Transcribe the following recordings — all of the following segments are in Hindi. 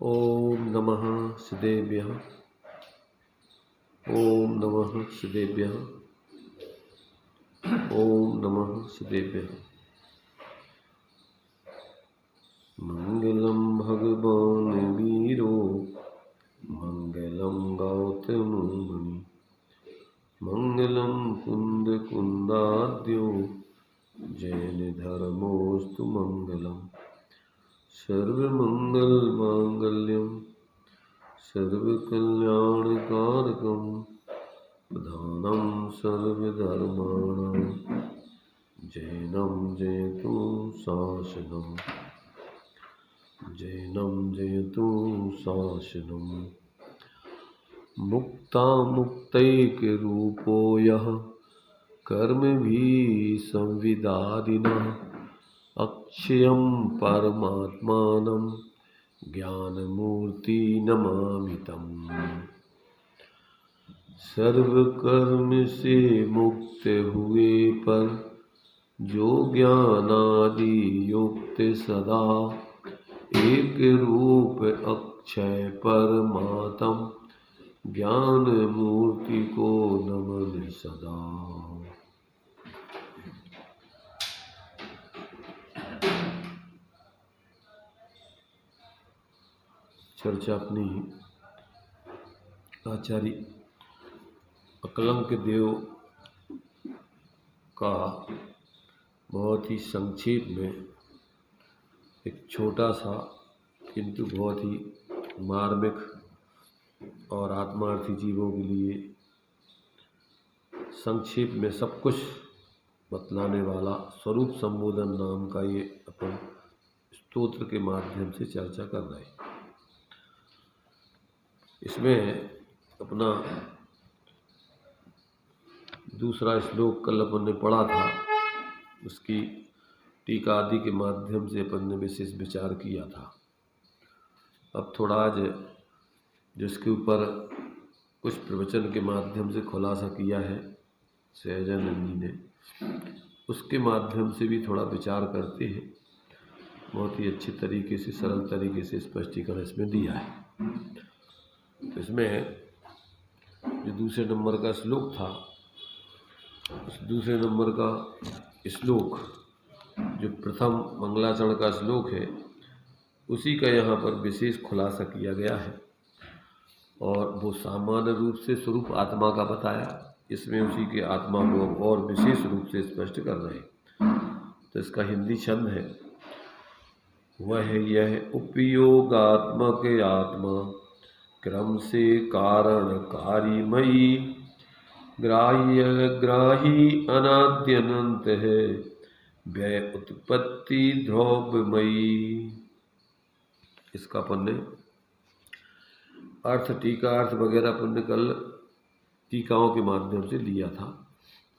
ओम नमः सिद्धेभ्यः। ओम नमः सिद्धेभ्यः। ओम नमः सिद्धेभ्यः। मंगलम भगवान वीरो मंगलम गौतम मुनि मंगलम कुंद कुंदाद्यो जैन धर्मोस्तु मंगलम सर्वमंगल मांगल्यम सर्वकल्याणकारकं प्रधानं सर्वधर्माणां जैनं जयतु शासनं जैनं जयतु शासनं मुक्तामुक्तैकरूपो यः कर्मभिः संविदादिनः अक्षयं परमात्मानं ज्ञानमूर्ति नमामि तम्। सर्वकर्म से मुक्त हुए पर जो ज्ञानादि युक्त सदा एक रूप अक्षय परमात्म ज्ञान मूर्ति को नमन सदा। चर्चा अपनी आचार्य अकलंक देव का बहुत ही संक्षेप में एक छोटा सा किंतु बहुत ही मार्मिक और आत्मार्थी जीवों के लिए संक्षेप में सब कुछ बतलाने वाला स्वरूप संबोधन नाम का ये अपन स्तोत्र के माध्यम से चर्चा कर रहे हैं। इसमें अपना दूसरा श्लोक कल अपन ने पढ़ा था, उसकी टीका आदि के माध्यम से अपन ने विशेष विचार किया था। अब थोड़ा आज जिसके ऊपर कुछ प्रवचन के माध्यम से खुलासा किया है सहजानंद जी ने, उसके माध्यम से भी थोड़ा विचार करते हैं। बहुत ही अच्छे तरीके से सरल तरीके से स्पष्टीकरण इसमें दिया है। इसमें जो दूसरे नंबर का श्लोक था, उस दूसरे नंबर का श्लोक जो प्रथम मंगलाचरण का श्लोक है, उसी का यहाँ पर विशेष खुलासा किया गया है और वो सामान्य रूप से स्वरूप आत्मा का बताया। इसमें उसी के आत्मा को और विशेष रूप से स्पष्ट कर रहे हैं। तो इसका हिंदी छंद है, वह यह उपयोगात्मक आत्मा क्रम से कारण कारिमयी ग्राह्य ग्राही अनाद्यनंत है व्यय उत्पत्ति ध्रुवमयी। इसका अपन ने अर्थ टीका अर्थ वगैरह अपन ने कल टीकाओं के माध्यम से लिया था।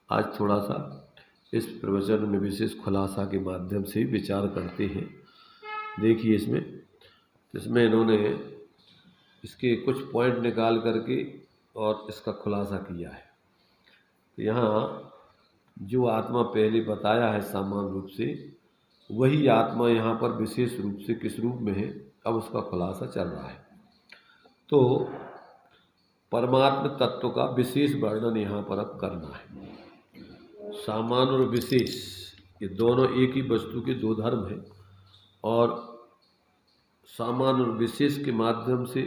आज थोड़ा सा इस प्रवचन में विशेष खुलासा के माध्यम से विचार करते हैं। देखिए इसमें इन्होंने इसके कुछ पॉइंट निकाल करके और इसका खुलासा किया है। तो यहाँ जो आत्मा पहले बताया है सामान्य रूप से, वही आत्मा यहाँ पर विशेष रूप से किस रूप में है, अब उसका खुलासा चल रहा है। तो परमात्म तत्व का विशेष वर्णन यहाँ पर अब करना है। सामान्य और विशेष ये दोनों एक ही वस्तु के दो धर्म हैं और सामान्य और विशेष के माध्यम से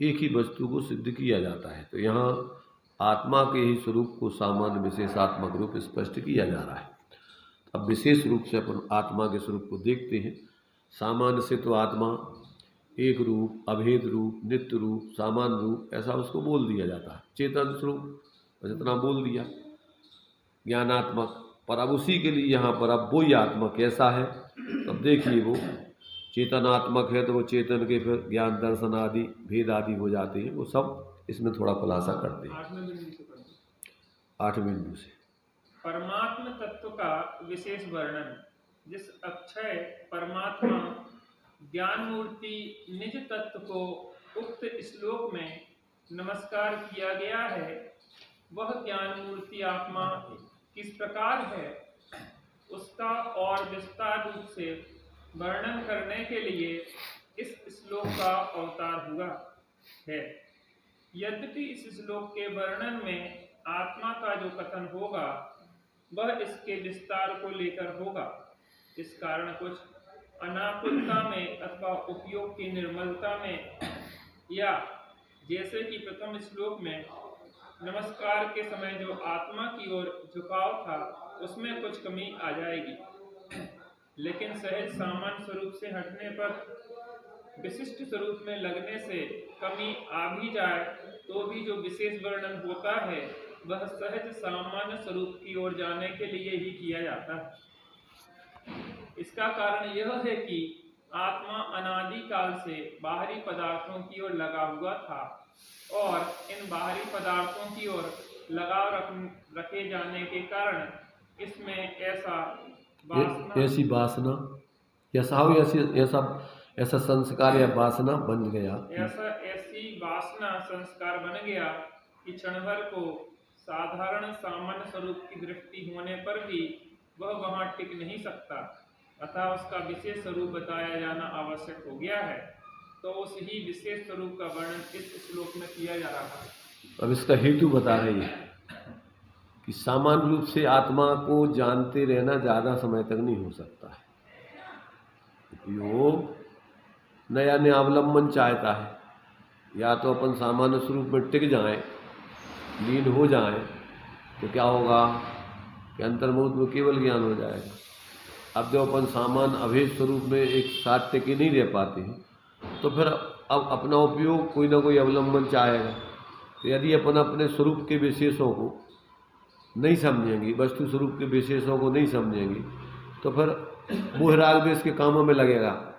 एक ही वस्तु को सिद्ध किया जाता है। तो यहाँ आत्मा के ही स्वरूप को सामान्य विशेषात्मक रूप स्पष्ट किया जा रहा है। अब विशेष रूप से अपन आत्मा के स्वरूप को देखते हैं। सामान्य से तो आत्मा एक रूप, अभेद रूप, नित्य रूप, सामान्य रूप, ऐसा उसको बोल दिया जाता है। चेतन स्वरूप जितना बोल दिया, ज्ञानात्मक, पर अब उसी के लिए यहाँ पर अब वही आत्मा कैसा है। अब देखिए वो चेतनात्मक है तो वो चेतन के फिर ज्ञान दर्शन आदि भेद आदि हो जाते हैं। वो सब इसमें थोड़ा खुलासा करते हैं। 8वें बिंदु से परमात्म तत्व का विशेष वर्णन। जिस अक्षय परमात्मा ज्ञान मूर्ति निज तत्व को उक्त श्लोक में नमस्कार किया गया है, वह ज्ञान मूर्ति आत्मा किस प्रकार है, उसका और विस्तार रूप से वर्णन करने के लिए इस श्लोक का अवतार हुआ है। यद्यपि इस श्लोक के वर्णन में आत्मा का जो कथन होगा वह इसके विस्तार को लेकर होगा। इस कारण कुछ अनाकुलता में अथवा उपयोग की निर्मलता में, या जैसे कि प्रथम श्लोक में नमस्कार के समय जो आत्मा की ओर झुकाव था उसमें कुछ कमी आ जाएगी, लेकिन सहज सामान्य स्वरूप से हटने पर विशिष्ट स्वरूप में लगने से कमी आ भी जाए तो भी जो विशेष वर्णन होता है वह सहज सामान्य स्वरूप की ओर जाने के लिए ही किया जाता है। इसका कारण यह है कि आत्मा अनादि काल से बाहरी पदार्थों की ओर लगा हुआ था और इन बाहरी पदार्थों की ओर लगाव रखे जाने के कारण इसमें ऐसी वासना ऐसा संस्कार या वासना बन गया, ऐसी वासना संस्कार बन गया कि क्षण भर को साधारण सामान्य स्वरूप की दृष्टि होने पर भी वह वहां टिक नहीं सकता, अतः उसका विशेष स्वरूप बताया जाना आवश्यक हो गया है। तो उस ही विशेष स्वरूप का वर्णन इस श्लोक में किया जा रहा है। अब इसका हेतु बता रही है कि सामान्य रूप से आत्मा को जानते रहना ज़्यादा समय तक नहीं हो सकता है। योग नया नया अवलंबन चाहता है, या तो अपन सामान्य स्वरूप में टिक जाएं, लीन हो जाएं, तो क्या होगा कि अंतर्मुख में केवल ज्ञान हो जाएगा। अब जब अपन सामान्य अभेद स्वरूप में एक साथ टिके नहीं रह पाते हैं तो फिर अब अपना उपयोग कोई ना कोई अवलंबन चाहेगा। तो यदि अपन अपने स्वरूप के विशेषों को नहीं समझेंगे, वस्तु स्वरूप के विशेषों को नहीं समझेंगे, तो फिर मोहराग भी इसके कामों में लगेगा।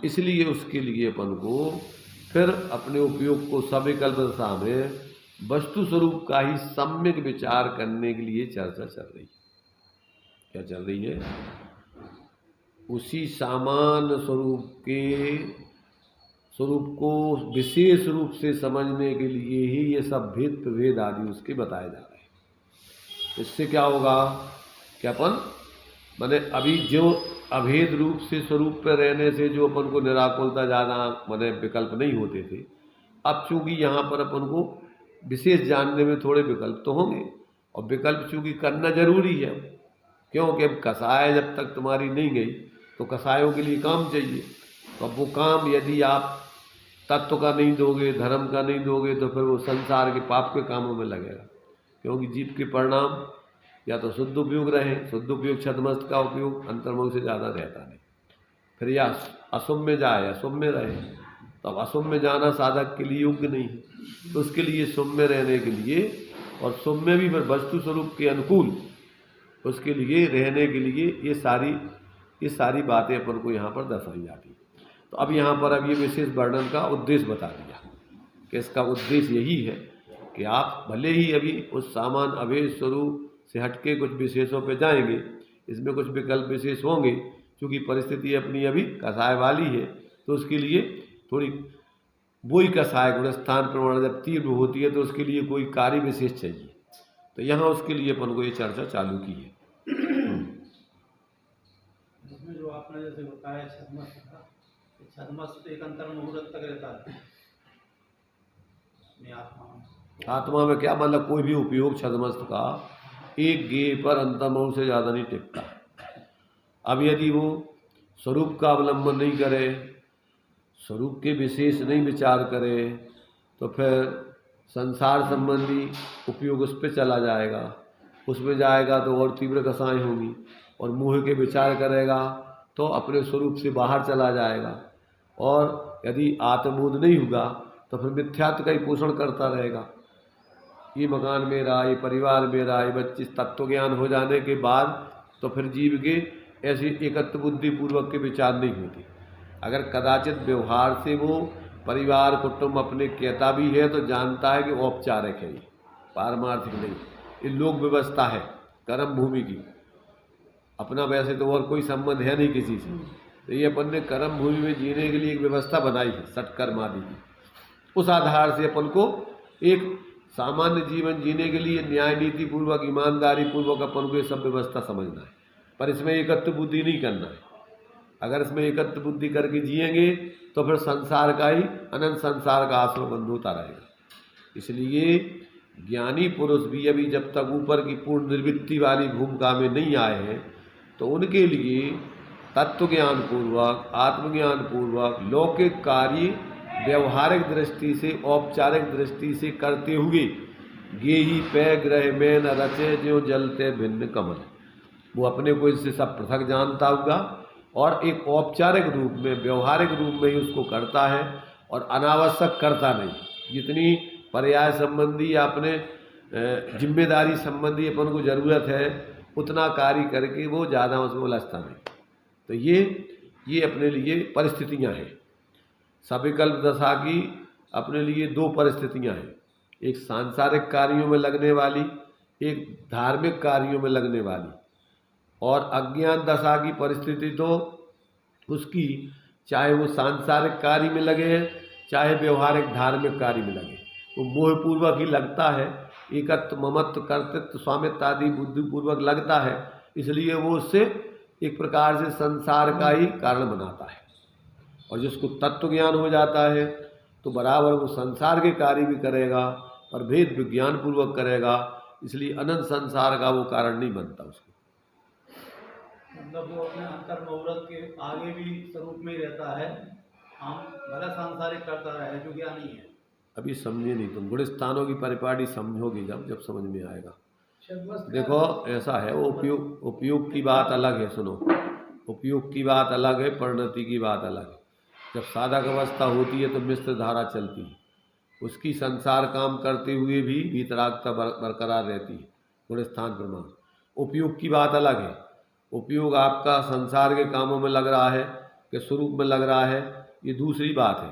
इसलिए उसके लिए अपन को फिर अपने उपयोग को सविकल्प दशा में वस्तु स्वरूप का ही सम्यक विचार करने के लिए चर्चा चल रही है। क्या चल रही है? उसी सामान्य स्वरूप को विशेष रूप से समझने के लिए ही ये सब भेद प्रभेद आदि उसके बताए जा रहे हैं। इससे क्या होगा कि अपन माने अभी जो अभेद रूप से स्वरूप पर रहने से जो अपन को निराकुलता ज़्यादा माने विकल्प नहीं होते थे, अब चूंकि यहाँ पर अपन को विशेष जानने में थोड़े विकल्प तो होंगे, और विकल्प चूंकि करना जरूरी है, क्योंकि अब कसाय जब तक तुम्हारी नहीं गई तो कसायों के लिए काम चाहिए। तो अब वो काम यदि आप तत्व का नहीं दोगे, धर्म का नहीं दोगे, तो फिर वो संसार के पाप के कामों में लगेगा। क्योंकि जीव के परिणाम या तो शुद्ध उपयोग रहे, शुद्ध उपयोग छदमस्त का उपयोग अंतर्मुख से ज़्यादा रहता नहीं, फिर या अशुभ में जाए या शुभ में रहे। तो अब अशुभ में जाना साधक के लिए योग्य नहीं है, तो उसके लिए शुभ में रहने के लिए और शुभ में भी फिर वस्तु स्वरूप के अनुकूल उसके लिए रहने के लिए ये सारी बातें अपन को यहाँ पर दर्शाई जाती है। तो अब यहाँ पर अब ये विशेष वर्णन का उद्देश्य बता दिया कि इसका उद्देश्य यही है कि आप भले ही अभी उस सामान्य अभेद स्वरूप से हटके कुछ विशेषों पे जाएंगे, इसमें कुछ विकल्प विशेष होंगे, क्योंकि परिस्थिति अपनी अभी कसाय वाली है, तो उसके लिए थोड़ी वही कसाय गुणस्थान प्रमाण जब तीव्र होती है तो उसके लिए कोई कार्य विशेष चाहिए। तो यहाँ उसके लिए अपन को ये चर्चा चालू की है। उसमें जो आपने जैसे बताया छद्मस्त एक अंतर मुहूर्त तक रहता है आत्मा में। क्या मतलब कोई भी उपयोग छद्मस्त का एक गे पर अंतर्मुख से ज़्यादा नहीं टिकता। अब यदि वो स्वरूप का अवलंबन नहीं करे, स्वरूप के विशेष नहीं विचार करे, तो फिर संसार संबंधी उपयोग उस पर चला जाएगा, उसमें जाएगा तो और तीव्र कसाएँ होंगी, और मोह के विचार करेगा तो अपने स्वरूप से बाहर चला जाएगा, और यदि आत्मबोध नहीं होगा तो फिर मिथ्यात्व का ही पोषण करता रहेगा। ये मकान मेरा, ये परिवार मेरा, ये बच्चे तत्व ज्ञान हो जाने के बाद तो फिर जीव के ऐसी एकत्व बुद्धि पूर्वक के विचार नहीं होते। अगर कदाचित व्यवहार से वो परिवार कुटुंब अपने कहता भी है तो जानता है कि औपचारिक है, ये पारमार्थिक नहीं, ये लोक व्यवस्था है कर्म भूमि की, अपना वैसे तो और कोई संबंध है नहीं किसी से। तो ये अपन ने कर्म भूमि में जीने के लिए एक व्यवस्था बनाई है सत्कर्म आदि की। उस आधार से अपन को एक सामान्य जीवन जीने के लिए न्याय नीति पूर्वक ईमानदारी पूर्वक अपन को ये सब व्यवस्था समझना है, पर इसमें एकत्व बुद्धि नहीं करना है। अगर इसमें एकत्व बुद्धि करके जिएंगे तो फिर संसार का ही अनंत संसार का आश्रय बंद होता रहेगा। इसलिए ज्ञानी पुरुष भी अभी जब तक ऊपर की पूर्ण निर्वृत्ति वाली भूमिका में नहीं आए हैं तो उनके लिए तत्व ज्ञान पूर्वक, आत्मज्ञान पूर्वक, लौकिक कार्य व्यवहारिक दृष्टि से, औपचारिक दृष्टि से करते हुए गेही पे ग्रह में न रचे ज्यों जलते भिन्न कमल, वो अपने को इससे सब पृथक जानता होगा और एक औपचारिक रूप में, व्यवहारिक रूप में ही उसको करता है और अनावश्यक करता नहीं। जितनी पर्याय संबंधी या अपने जिम्मेदारी संबंधी अपन को ज़रूरत है उतना कार्य करके वो ज़्यादा उसमें उलझता नहीं। तो ये अपने लिए परिस्थितियां हैं। सविकल्प दशा की अपने लिए दो परिस्थितियां हैं, एक सांसारिक कार्यों में लगने वाली, एक धार्मिक कार्यों में लगने वाली। और अज्ञान दशा की परिस्थिति तो उसकी चाहे वो सांसारिक कार्य में लगे चाहे व्यवहारिक धार्मिक कार्य में लगे, वो मोहपूर्वक ही लगता है, एकत्व ममत्व कर्तृत्व स्वामित्व आदि बुद्धिपूर्वक लगता है, इसलिए वो उससे एक प्रकार से संसार का ही कारण बनाता है। और जिसको तत्व ज्ञान हो जाता है तो बराबर वो संसार के कार्य भी करेगा और भेद विज्ञान पूर्वक करेगा, इसलिए अनंत संसार का वो कारण नहीं बनता उसको। मतलब वो अपने अंतर मुहूर्त के आगे भी स्वरूप में ही रहता है, हम भला सांसारिक करता रहे जो ज्ञानी है। अभी समझे नहीं तुम, गुण स्थानों की परिपाटी समझोगे जब समझ में आएगा। देखो ऐसा है, वो उपयोग की बात अलग है, सुनो, उपयोग की बात अलग है, परिणति की बात अलग है। जब साधक अवस्था होती है तो मिश्र धारा चलती है, उसकी संसार काम करते हुए भी वीतरागता बरकरार रहती है, गुण स्थान प्रमाण। उपयोग की बात अलग है, उपयोग आपका संसार के कामों में लग रहा है कि स्वरूप में लग रहा है, ये दूसरी बात है।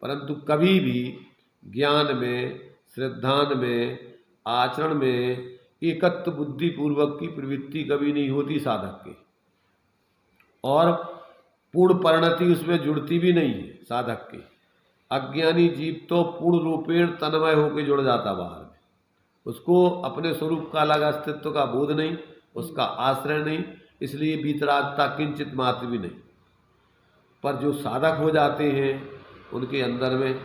परंतु कभी भी ज्ञान में, श्रद्धान में, आचरण में एकत्व बुद्धि पूर्वक की प्रवृत्ति कभी नहीं होती साधक के, और पूर्ण परिणति उसमें जुड़ती भी नहीं है साधक के। अज्ञानी जीव तो पूर्ण रूपेण तन्मय होकर जुड़ जाता बाहर में, उसको अपने स्वरूप का अलग अस्तित्व का बोध नहीं, उसका आश्रय नहीं, इसलिए वीतरागता किंचित मात्र भी नहीं। पर जो साधक हो जाते हैं उनके अंदर में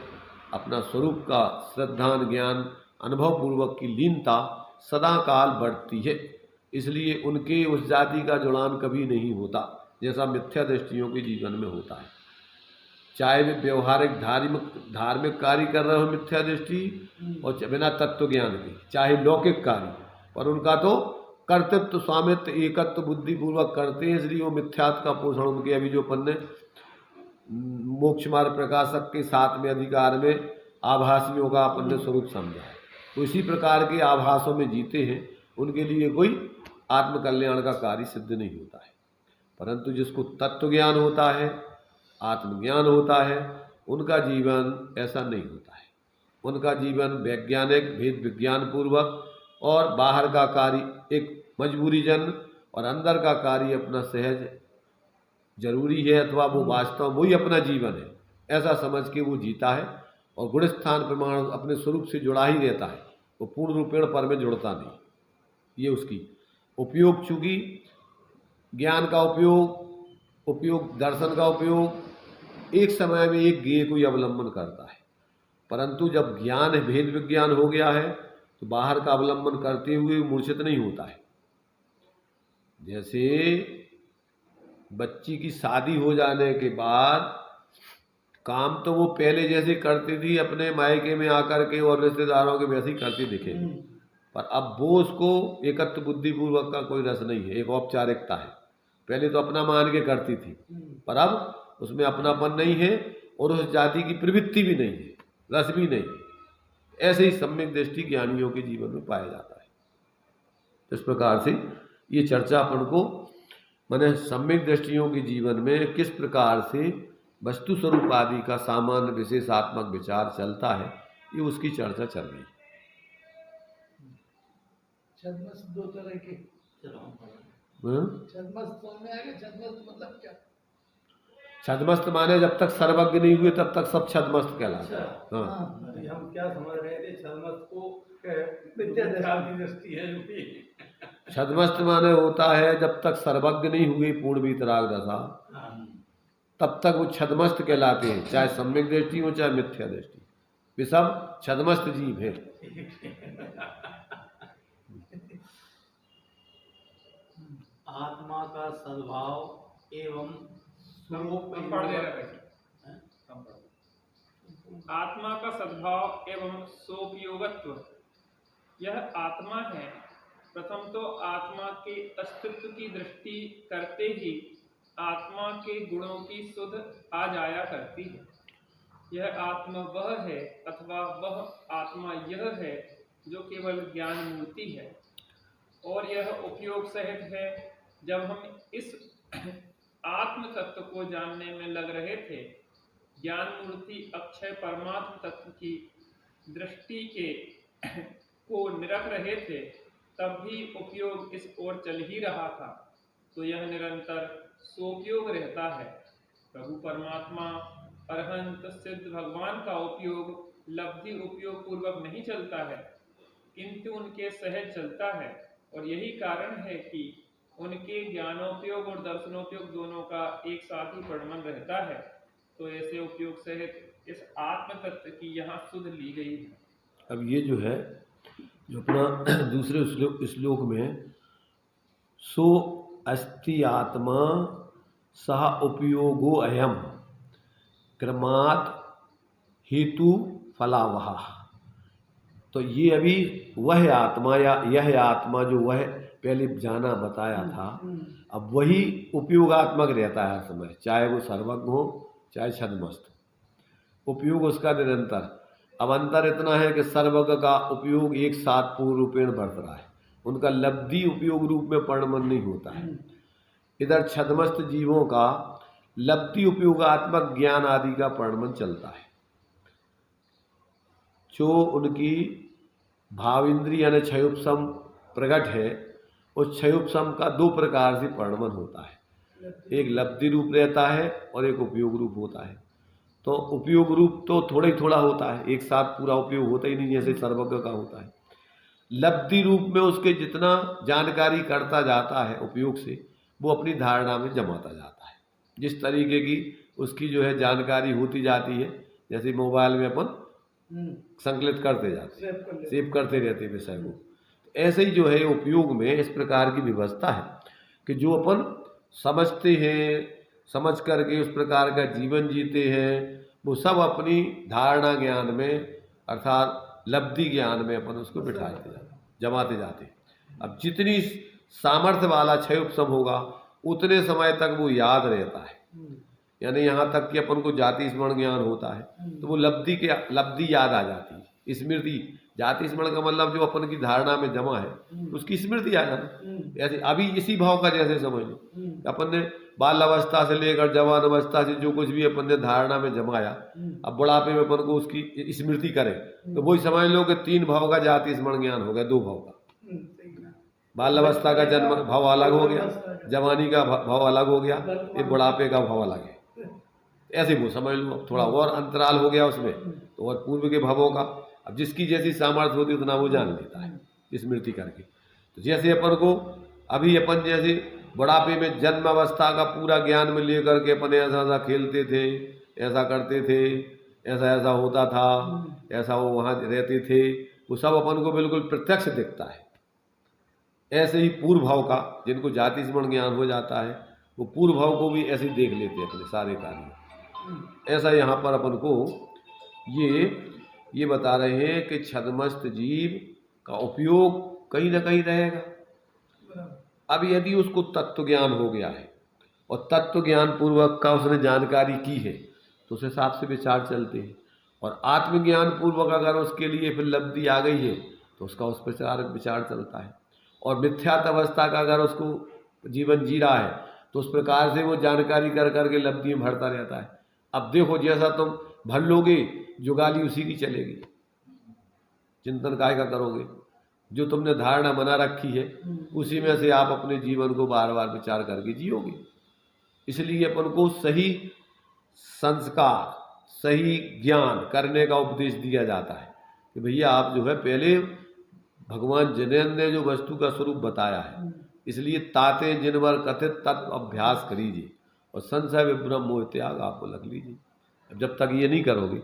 अपना स्वरूप का श्रद्धान ज्ञान अनुभव पूर्वक की लीनता सदा काल बढ़ती है, इसलिए उनके उस जाति का जुड़ान कभी नहीं होता जैसा मिथ्या दृष्टियों के जीवन में होता है। चाहे वे व्यवहारिक धार्मिक कार्य कर रहे हो मिथ्या दृष्टि और बिना तत्व ज्ञान के, चाहे लौकिक कार्य, पर उनका तो कर्तृत्व स्वामित्व एकत्व बुद्धि पूर्वक करते हैं, इसलिए वो मिथ्यात्व का पोषण उनके अभी जो पन्ने मोक्ष मार्ग प्रकाशक के 7वें अधिकार में आभासियों का अपन ने स्वरूप समझा है, तो इसी प्रकार के आभासों में जीते हैं, उनके लिए कोई आत्मकल्याण का कार्य सिद्ध नहीं होता है। परंतु जिसको तत्व ज्ञान होता है, आत्मज्ञान होता है, उनका जीवन ऐसा नहीं होता है। उनका जीवन वैज्ञानिक भेद विज्ञान पूर्वक और बाहर का कार्य एक मजबूरी जन और अंदर का कार्य अपना सहज जरूरी है, अथवा वो वास्तव वही अपना जीवन है, ऐसा समझ के वो जीता है और गुण स्थान प्रमाण अपने स्वरूप से जुड़ा ही रहता है, वो पूर्ण रूपेण पर में जुड़ता नहीं। ये उसकी उपयोग, चूँकि ज्ञान का उपयोग दर्शन का उपयोग एक समय में एक ज्ञेय को अवलंबन करता है, परंतु जब ज्ञान है भेद विज्ञान हो गया है तो बाहर का अवलंबन करते हुए मूर्छित नहीं होता है। जैसे बच्ची की शादी हो जाने के बाद काम तो वो पहले जैसे करती थी अपने मायके में आकर के और रिश्तेदारों के वैसे ही करती दिखेगी, पर अब वो उसको एकत्व बुद्धि पूर्वक का कोई रस नहीं है, एक औपचारिकता है। पहले तो अपना मान के करती थी, पर अब उसमें अपनापन नहीं है और उस जाति की प्रवृत्ति भी नहीं है, रस भी नहीं है। ऐसे ही सम्यक दृष्टि ज्ञानियों के जीवन में पाया जाता है। इस प्रकार से ये चर्चा अपन को माने सम्यक दृष्टियों के जीवन में किस प्रकार से वस्तु स्वरूप आदि का सामान्य विशेषात्मक विचार चलता है, ये उसकी चर्चा चल रही है। छद्मस्त दो तरह के, छद्मस्त में आगे, छद्मस्त मतलब क्या? छद्मस्त माने जब तक सर्वज्ञ नहीं हुए तब तक सब छद्मस्त कहलाता है। हाँ, हम क्या समझ रहे थे छद्मस्त को की दृष्टि है जो कि छद्मस्त माने होता है जब तक सर्वज्ञ नहीं हुई पूर्ण वीतराग दशा, तब तक वो छद्मस्त कहलाते हैं, चाहे सम्यक दृष्टि हो चाहे मिथ्या दृष्टि, वे सब छद्मस्त जीव हैं। आत्मा का सद्भाव एवं स्वरूप हम पढ़ दे रहे हैं। हम पढ़। आत्मा का सद्भाव एवं सोपयोगत्व, यह आत्मा है। प्रथम तो आत्मा के अस्तित्व की दृष्टि करते ही आत्मा के गुणों की सुध आ जाया करती है। यह आत्मा वह है अथवा वह आत्मा यह है जो केवल ज्ञान मूर्ति है, और यह उपयोग सहित है। जब हम इस आत्म तत्व को जानने में लग रहे थे, ज्ञान मूर्ति अक्षय परमात्म तत्व की दृष्टि के को निरख रहे थे, तब भी उपयोग इस ओर चल ही रहा था, तो यह निरंतर सोपयोग रहता है। प्रभु परमात्मा अरहंत सिद्ध भगवान का उपयोग लब्धि उपयोग पूर्वक नहीं चलता है, किंतु उनके सहज चलता है, और यही कारण है कि उनके ज्ञानोपयोग और दर्शनोपयोग दोनों का एक साथ ही वर्णन रहता है। तो ऐसे उपयोग सहित इस आत्म तत्व की यहाँ सुध ली गई है। अब ये जो है, जो अपना दूसरे श्लोक में सो अस्ति आत्मा सह उपयोगो अयम क्रमात् हेतु फलावह, तो ये अभी वह आत्मा या यह आत्मा जो वह पहले जाना बताया था, अब वही उपयोगात्मक रहता है हर समय, चाहे वो सर्वज्ञ हो चाहे छद्मस्त, उपयोग उसका निरंतर। अब अंतर इतना है कि सर्वज्ञ का उपयोग एक साथ पूर्ण रूपेण बढ़ रहा है, उनका लब्धि उपयोग रूप में परिणमन नहीं होता है। इधर छद्मस्त जीवों का लब्धि उपयोगात्मक ज्ञान आदि का परिणमन चलता है। जो उनकी भावेंद्रिय यानी क्षयोपशम प्रकट है, उस क्षयोपशम का दो प्रकार से परिणमन होता है, एक लब्धि रूप रहता है और एक उपयोग रूप होता है। तो उपयोग रूप तो थोड़ा ही थोड़ा होता है, एक साथ पूरा उपयोग होता ही नहीं, जैसे सर्वज्ञ का होता है। लब्धि रूप में उसके जितना जानकारी करता जाता है उपयोग से, वो अपनी धारणा में जमाता जाता है। जिस तरीके की उसकी जो है जानकारी होती जाती है, जैसे मोबाइल में अपन संकलित करते जाते हैं, सेव करते रहते हैं विषय को, तो ऐसे ही जो है उपयोग में इस प्रकार की व्यवस्था है कि जो अपन समझते हैं, समझ करके उस प्रकार का जीवन जीते हैं, वो सब अपनी धारणा ज्ञान में अर्थात लब्धि ज्ञान में अपन उसको बिठाते जाते, जमाते जाते। अब जितनी सामर्थ्य वाला क्षय उपशम होगा उतने समय तक वो याद रहता है, यानी यहाँ तक कि अपन को जाति स्मरण ज्ञान होता है तो वो लब्धि याद आ जाती है। स्मृति, जाति स्मरण का मतलब जो अपन की धारणा में जमा है उसकी स्मृति आ जाना। ऐसे अभी इसी भाव का जैसे समझ लो, अपन ने बाल अवस्था से लेकर जवान अवस्था से जो कुछ भी अपन ने धारणा में जमाया, अब बुढ़ापे में अपन को उसकी स्मृति करें तो वही समझ लो कि 3 भाव का जाति स्मरण ज्ञान हो गया, 2 भाव का। बाल अवस्था का जन्म भाव अलग हो गया, जवानी का भाव अलग हो गया, ये बुढ़ापे का भाव अलग है। ऐसे वो समझ लो, थोड़ा और अंतराल हो गया उसमें तो और पूर्व के भावों का। अब जिसकी जैसी सामर्थ्य होती उतना वो जान लेता है स्मृति करके। तो जैसे अपन को अभी अपन जैसे बुढ़ापे में जन्म अवस्था का पूरा ज्ञान में लेकर के अपन ऐसा ऐसा खेलते थे, ऐसा करते थे, ऐसा ऐसा होता था, ऐसा वो वहाँ रहते थे, वो सब अपन को बिल्कुल प्रत्यक्ष दिखता है। ऐसे ही पूर्व भाव का जिनको जाति स्मरण ज्ञान हो जाता है वो पूर्व भाव को भी ऐसे ही देख लेते हैं अपने सारे कार्य। ऐसा यहाँ पर अपन को ये बता रहे हैं कि छद्मस्त जीव का उपयोग कहीं ना कहीं रहेगा। अब यदि उसको तत्व ज्ञान हो गया है और तत्व ज्ञान पूर्वक का उसने जानकारी की है तो उस हिसाब से विचार चलते हैं, और आत्मज्ञान पूर्वक अगर उसके लिए फिर लब्धि आ गई है तो उसका उस प्रकार विचार चलता है। और मिथ्यात्व अवस्था का अगर उसको जीवन जी रहा है तो उस प्रकार से वो जानकारी कर करके लब्धि में भरता रहता है। अब देखो जैसा तुम भर लोगे जुगाली उसी की चलेगी, चिंतन काय का करोगे, जो तुमने धारणा बना रखी है उसी में से आप अपने जीवन को बार बार विचार करके जियोगे। इसलिए अपन को सही संस्कार, सही ज्ञान करने का उपदेश दिया जाता है कि भैया आप जो है पहले भगवान जिनेन्द्र ने जो वस्तु का स्वरूप बताया है, इसलिए ताते जिनवर कथित तत्व अभ्यास करीजिए और संशय विभ्रम मोह त्याग आपको लग लीजिए। अब जब तक ये नहीं करोगे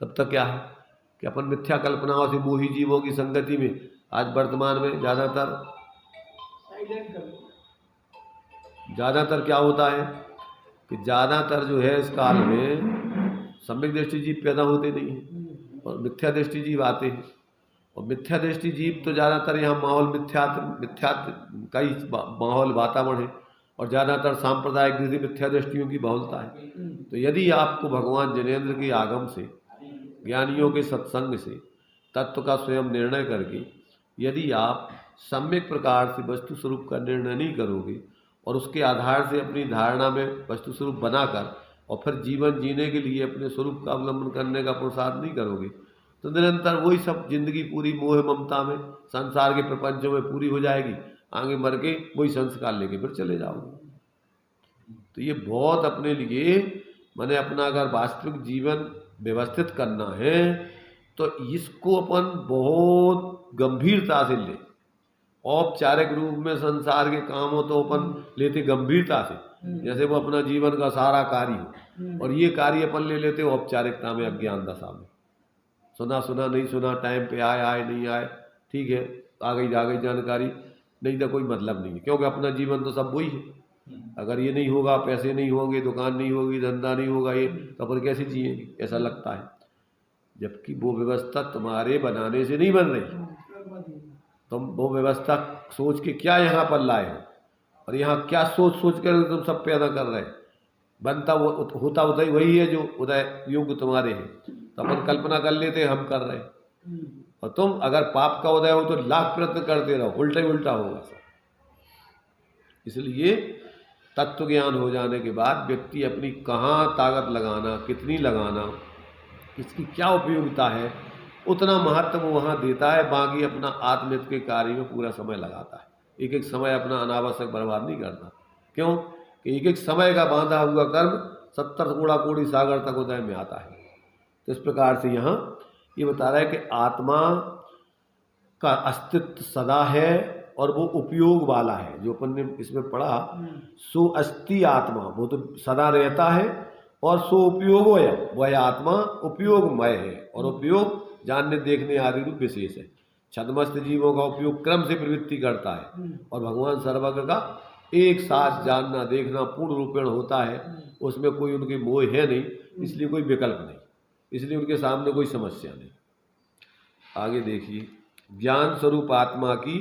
तब तक क्या है कि अपन मिथ्या कल्पनाओं से मोही जीवों की संगति में आज वर्तमान में साइलेंट कर दो। ज़्यादातर क्या होता है कि ज़्यादातर जो है इस काल में सम्यक दृष्टि जीव पैदा होते नहीं हैं और मिथ्या दृष्टि जीव आते हैं। और मिथ्या दृष्टि जीव तो ज़्यादातर यहाँ माहौल मिथ्या का ही माहौल वातावरण है और ज़्यादातर सांप्रदायिक दृष्टि मिथ्या दृष्टियों की बहुलता है। तो यदि आपको भगवान जिनेंद्र के आगम से, ज्ञानियों के सत्संग से तत्व का स्वयं निर्णय करके यदि आप सम्यक प्रकार से वस्तु स्वरूप का निर्णय नहीं करोगे और उसके आधार से अपनी धारणा में वस्तु स्वरूप बनाकर और फिर जीवन जीने के लिए अपने स्वरूप का अवलंबन करने का पुरुषार्थ नहीं करोगे तो निरंतर वही सब जिंदगी पूरी मोह ममता में संसार के प्रपंचों में पूरी हो जाएगी। आगे मर के वही संस्कार लेके फिर चले जाओगे। तो ये बहुत अपने लिए मैंने अपना अगर वास्तविक जीवन व्यवस्थित करना है तो इसको अपन बहुत गंभीरता से ले। औपचारिक रूप में संसार के काम हो तो अपन लेते गंभीरता से, जैसे वो अपना जीवन का सारा कार्य हो, और ये कार्य अपन ले लेते औपचारिकता में, अज्ञान दशा में। सुना सुना नहीं सुना, टाइम पे आए आए नहीं आए, ठीक है, आ गई जानकारी, नहीं तो कोई मतलब नहीं है, क्योंकि अपना जीवन तो सब वही है। अगर ये नहीं होगा, पैसे नहीं होंगे, दुकान नहीं होगी, धंधा नहीं होगा, ये तो अपन कैसे जिएंगे, ऐसा लगता है। जबकि वो व्यवस्था तुम्हारे बनाने से नहीं बन रही। तुम वो व्यवस्था सोच के क्या यहाँ पर लाए हो और यहाँ क्या सोच कर तुम सब पैदा कर रहे हैं। बनता वो होता वही है जो उदय योग्य तुम्हारे हैं, तो अपन कल्पना कर लेते हम कर रहे हैं। और तुम अगर पाप का उदय हो तो लाख प्रयत्न करते रहो, उल्टा ही उल्टा होगा सब। इसलिए तत्व ज्ञान हो जाने के बाद व्यक्ति अपनी कहाँ ताकत लगाना, कितनी लगाना, इसकी क्या उपयोगिता है, उतना महत्व वो वहाँ देता है। बाकी अपना आत्महित के कार्य में पूरा समय लगाता है। एक एक समय अपना अनावश्यक बर्बाद नहीं करता। क्यों कि एक एक समय का बांधा हुआ कर्म 70 कूड़ा कोड़ी सागर तक उदय में आता है। तो इस प्रकार से यहाँ ये बता रहा है कि आत्मा का अस्तित्व सदा है और वो उपयोग वाला है। जो अपन ने इसमें पढ़ा, सो अस्ति आत्मा, वो तो सदा रहता है, और सो उपयोग है, वह आत्मा उपयोगमय है, और उपयोग जानने देखने आदि रूप विशेष है। छद्मस्त जीवों का उपयोग क्रम से प्रवृत्ति करता है, और भगवान सर्वज्ञ का एक साथ जानना देखना पूर्ण रूपेण होता है। उसमें कोई उनके मोह है नहीं, इसलिए कोई विकल्प नहीं, इसलिए उनके सामने कोई समस्या नहीं। आगे देखिए, ज्ञान स्वरूप आत्मा की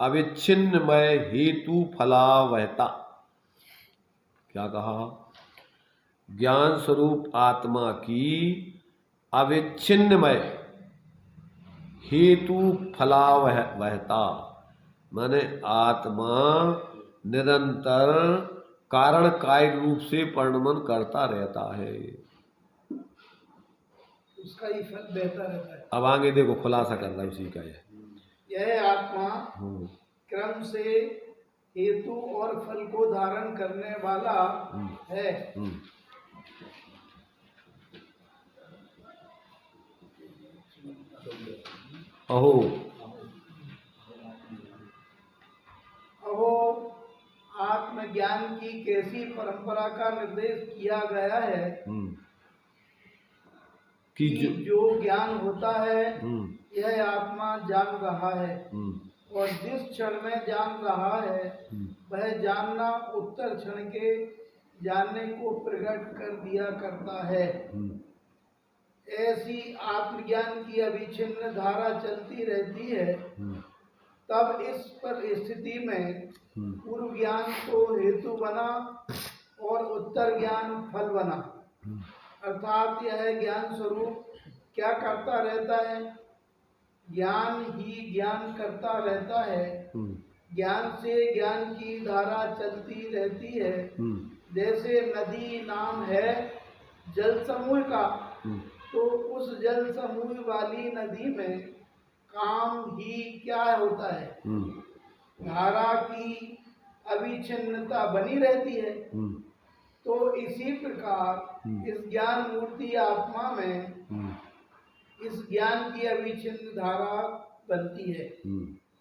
अविच्छिन्नमय हेतु फलावहता। क्या कहा? ज्ञान स्वरूप आत्मा की अविच्छिन्नमय हेतु फलावहता, माने आत्मा निरंतर कारण काय रूप से परिणमन करता रहता है, उसका ही फल बेहतर रहता है। अब आगे देखो खुलासा कर रहा है उसी का। यह आत्मा क्रम से हेतु और फल को धारण करने वाला है। अहो आत्मज्ञान की कैसी परंपरा का निर्देश किया गया है कि जो ज्ञान होता है यह आत्मा जान रहा है, और जिस क्षण में जान रहा है वह जानना उत्तर क्षण के जानने को प्रकट कर दिया करता है। ऐसी आत्मज्ञान की अविच्छिन्न धारा चलती रहती है। तब इस परिस्थिति में पूर्व ज्ञान को हेतु बना और उत्तर ज्ञान फल बना। अर्थात यह ज्ञान स्वरूप क्या करता रहता है? ज्ञान ही ज्ञान करता रहता है। ज्ञान से ज्ञान की धारा चलती रहती है। जैसे नदी नाम है जल समूह का, तो उस जल समूह वाली नदी में काम ही क्या होता है? धारा की अविच्छिन्नता बनी रहती है। तो इसी प्रकार इस ज्ञान मूर्ति आत्मा में इस ज्ञान की अविच्छिन्न धारा बनती है।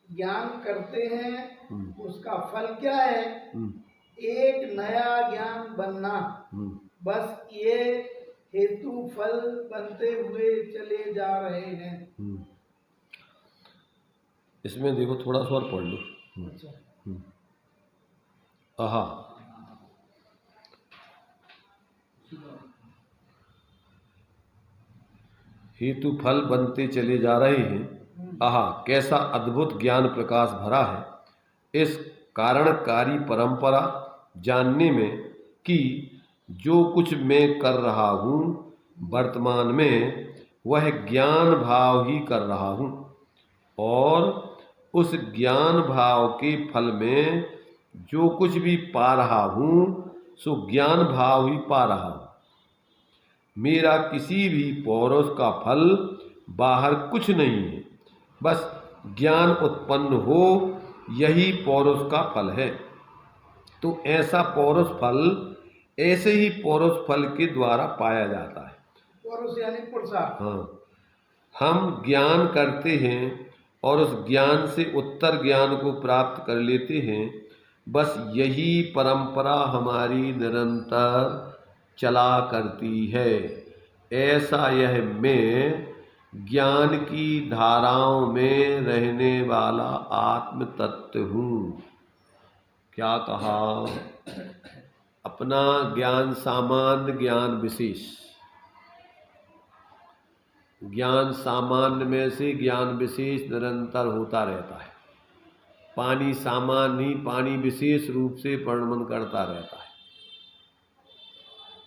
ज्ञान करते हैं, उसका फल क्या है? एक नया ज्ञान बनना, बस ये हेतु फल बनते हुए चले जा रहे हैं। इसमें देखो थोड़ा सा और पढ़ लो। अच्छा। आहा, हेतु फल बनते चले जा रहे हैं। आहा, कैसा अद्भुत ज्ञान प्रकाश भरा है इस कारणकारी परंपरा जानने में कि जो कुछ मैं कर रहा हूँ वर्तमान में वह ज्ञान भाव ही कर रहा हूँ और उस ज्ञान भाव के फल में जो कुछ भी पा रहा हूँ सो ज्ञान भाव ही पा रहा हूँ। मेरा किसी भी पौरुष का फल बाहर कुछ नहीं है, बस ज्ञान उत्पन्न हो यही पौरुष का फल है। तो ऐसा पौरुष फल ऐसे ही पौरुष फल के द्वारा पाया जाता है। पौरुष यानी पुरुषार्थ। हाँ, हम ज्ञान करते हैं और उस ज्ञान से उत्तर ज्ञान को प्राप्त कर लेते हैं। बस यही परंपरा हमारी निरंतर चला करती है। ऐसा यह मैं ज्ञान की धाराओं में रहने वाला आत्म तत्व हूँ। क्या कहा? अपना ज्ञान सामान्य, ज्ञान विशेष। ज्ञान सामान्य में से ज्ञान विशेष निरंतर होता रहता है। पानी सामान्य ही पानी विशेष रूप से परिणमन करता रहता है।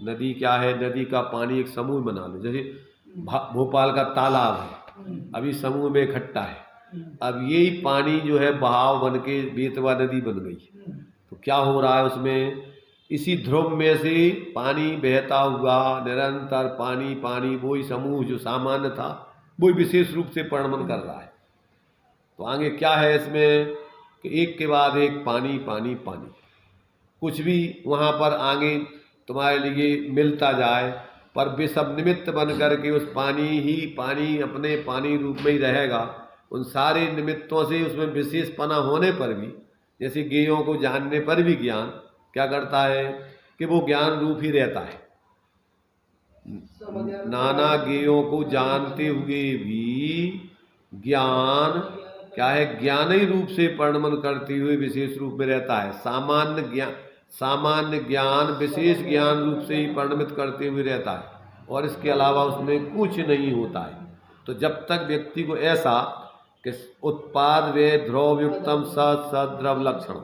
नदी क्या है? नदी का पानी एक समूह बना लो, जैसे भोपाल का तालाब है, अभी समूह में इकट्ठा है। अब यही पानी जो है बहाव बन के बेतवा नदी बन गई। तो क्या हो रहा है उसमें? इसी ध्रुव में से पानी बहता हुआ निरंतर पानी पानी वही समूह जो सामान्य था वही विशेष रूप से परिणमन कर रहा है। तो आगे क्या है इसमें कि एक के बाद एक पानी पानी पानी, कुछ भी वहाँ पर आगे तुम्हारे लिए मिलता जाए पर वे सब निमित्त बन करके उस पानी ही पानी अपने पानी रूप में ही रहेगा। उन सारे निमित्तों से उसमें विशेषपना होने पर भी, जैसे गेयों को जानने पर भी ज्ञान क्या करता है कि वो ज्ञान रूप ही रहता है। नाना गेयों को जानते हुए भी ज्ञान क्या है? ज्ञान ही रूप से परिणमन करते हुए विशेष रूप में रहता है। सामान्य ज्ञान विशेष ज्ञान रूप से ही परिणमित करते हुए रहता है और इसके अलावा उसमें कुछ नहीं होता है। तो जब तक व्यक्ति को ऐसा कि उत्पाद वे ध्रुव युक्तम सद्रव लक्षण,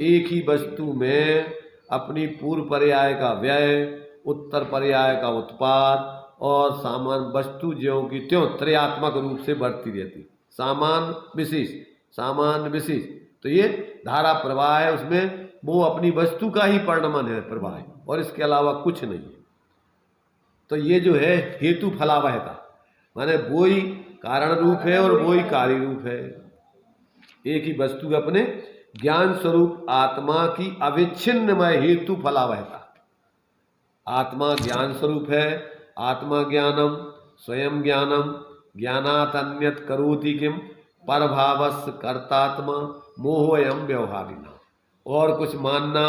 एक ही वस्तु में अपनी पूर्व पर्याय का व्यय, उत्तर पर्याय का उत्पाद और सामान्य वस्तु ज्यों की त्यों त्रयात्मक रूप से बढ़ती रहती। सामान्य विशेष, सामान्य विशेष, तो ये धारा प्रवाह है, उसमें वो अपनी वस्तु का ही परिणमन है प्रवाह है और इसके अलावा कुछ नहीं है। तो ये जो है हेतु फलावहता, माने वो ही कारण रूप है और वो ही कार्य रूप है। एक ही वस्तु अपने ज्ञान स्वरूप आत्मा की अविच्छिन्नमय हेतु फलावहता। आत्मा ज्ञान स्वरूप है, आत्मा ज्ञानम स्वयं ज्ञानम ज्ञानात् अन्यत् करोति किम परभावस्य कर्तात्मा मोहोयम व्यवहारिणा। और कुछ मानना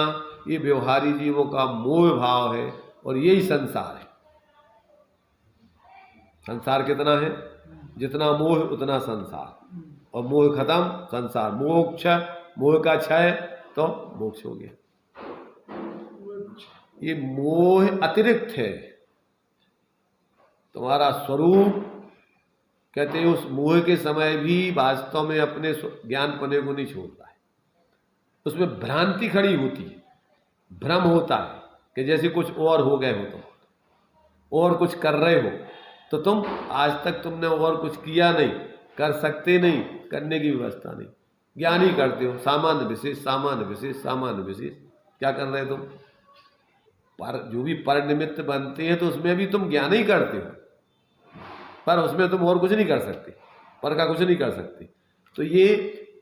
ये व्यवहारी जीवों का मोह भाव है और यही संसार है। संसार कितना है? जितना मोह उतना संसार, और मोह खत्म संसार, मोक्ष, मोह का क्षय तो मोक्ष हो गया। ये मोह अतिरिक्त है, तुम्हारा स्वरूप कहते हैं उस मोह के समय भी वास्तव में अपने ज्ञान पने को नहीं छोड़ता है। उसमें भ्रांति खड़ी होती है, भ्रम होता है कि जैसे कुछ और हो गए हो, तुम और कुछ कर रहे हो, तो तुम आज तक तुमने और कुछ किया नहीं, कर सकते नहीं, करने की व्यवस्था नहीं, ज्ञान ही करते हो। सामान्य विशेष, सामान्य विशेष, सामान्य विशेष, क्या कर रहे हो तुम? पर जो भी पर निमित्त बनते हैं तो उसमें भी तुम ज्ञान ही करते हो, पर उसमें तुम और कुछ नहीं कर सकते, पर का कुछ नहीं कर सकते। तो ये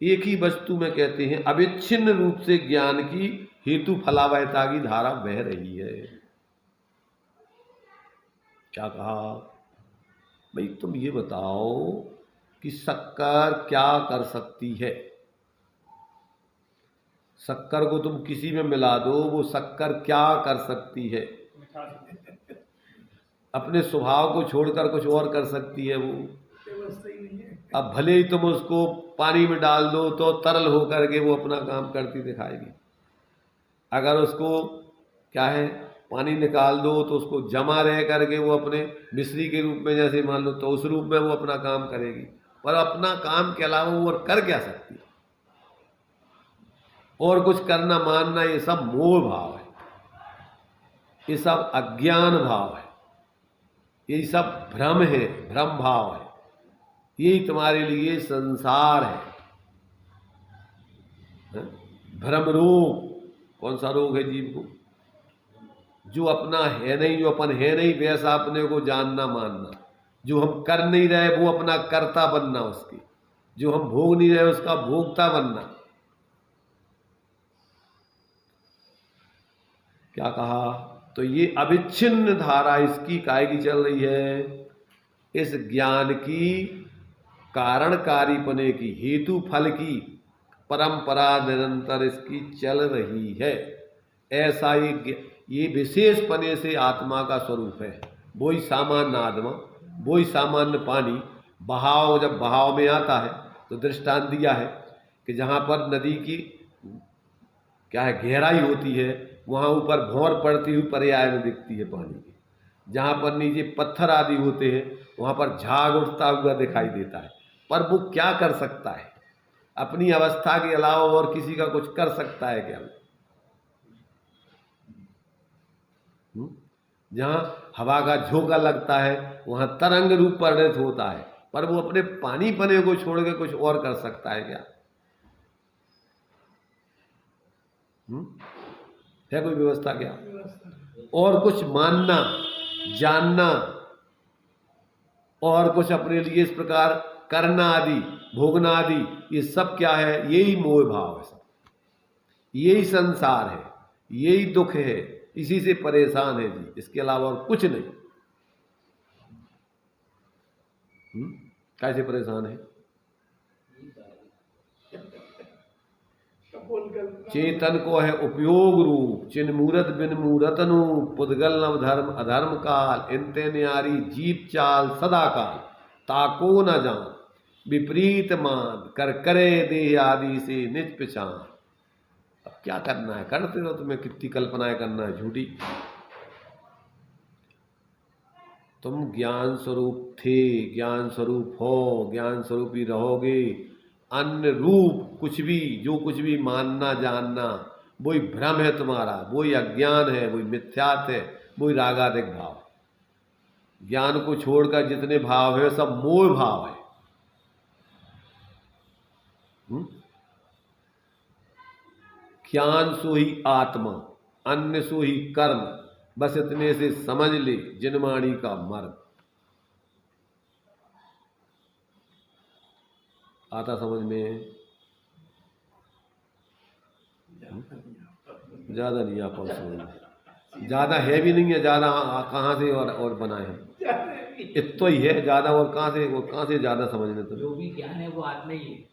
एक ही वस्तु में कहते हैं अविच्छिन्न रूप से ज्ञान की हेतु फलावहता की धारा बह रही है। क्या कहा भाई? तुम ये बताओ कि शक्कर क्या कर सकती है? शक्कर को तुम किसी में मिला दो, वो शक्कर क्या कर सकती है? मिठास। अपने स्वभाव को छोड़कर कुछ और कर सकती है वो। व्यवस्था ही नहीं है। अब भले ही तुम उसको पानी में डाल दो तो तरल होकर के वो अपना काम करती दिखाएगी। अगर उसको क्या है पानी निकाल दो तो उसको जमा रह करके वो अपने मिश्री के रूप में जैसे मान लो, तो उस रूप में वो अपना काम करेगी। पर अपना काम के अलावा वो और कर क्या सकती है? और कुछ करना मानना ये सब मोह भाव है, ये सब अज्ञान भाव है, ये सब भ्रम है, भ्रम भाव है। यही तुम्हारे लिए संसार है। भ्रम रोग। कौन सा रोग है जीव को? जो अपना है नहीं, जो अपन है नहीं वैसा अपने को जानना मानना। जो हम कर नहीं रहे वो अपना कर्ता बनना उसकी। जो हम भोग नहीं रहे उसका भोगता बनना। क्या कहा? तो ये अविच्छिन्न धारा इसकी काहे की चल रही है? इस ज्ञान की कारणकारीपने की, हेतु फल की परंपरा निरंतर इसकी चल रही है। ऐसा ये विशेष पने से आत्मा का स्वरूप है। वही सामान्य आत्मा, वही सामान्य पानी। बहाव जब बहाव में आता है तो दृष्टांत दिया है कि जहाँ पर नदी की क्या है गहराई होती है, वहाँ ऊपर भौर पड़ती हुई पर्याय में दिखती है पानी की। जहाँ पर नीचे पत्थर आदि होते हैं वहाँ पर झाग उठता हुआ दिखाई देता है। पर वो क्या कर सकता है? अपनी अवस्था के अलावा और किसी का कुछ कर सकता है क्या? जहाँ हवा का झोंका लगता है वहाँ तरंग रूप परिणत होता है, पर वो अपने पानी पने को छोड़ के कुछ और कर सकता है क्या? है कोई व्यवस्था क्या? और कुछ मानना, जानना और कुछ अपने लिए इस प्रकार करना आदि, भोगना आदि, ये सब क्या है? यही मोह भाव है सब। यही संसार है, यही दुख है, इसी से परेशान है जी, इसके अलावा और कुछ नहीं। कैसे परेशान है? चेतन को है उपयोग रूप, चिन्ह मूरत बिन मूरतनु, पुद्गल नव धर्म अधर्म काल, इंते न्यारी जीप चाल सदा काल, ताको न जान विपरीत मान, कर करे देह आदि से निज पहचान। अब क्या करना है? करते रहो, तुम्हें कितनी कल्पनाएं करना है झूठी। तुम ज्ञान स्वरूप थे, ज्ञान स्वरूप हो, ज्ञान स्वरूप ही रहोगे। अन्य रूप कुछ भी, जो कुछ भी मानना जानना, वही भ्रम है तुम्हारा, वही अज्ञान है, वही मिथ्यात्व है, वही रागादिक भाव। ज्ञान को छोड़कर जितने भाव है सब मोह भाव है। ज्ञान सो ही आत्मा, अन्य सो ही कर्म। बस इतने से समझ ले जिनवाणी का मर्म। आता समझ में? ज्यादा नहीं आप समझ में, ज्यादा है भी नहीं है, ज्यादा कहाँ से और बनाए हैं? इतना ही है, ज्यादा और कहाँ से ज्यादा समझने? तो जो भी ज्ञान है वो आत्मा ही है।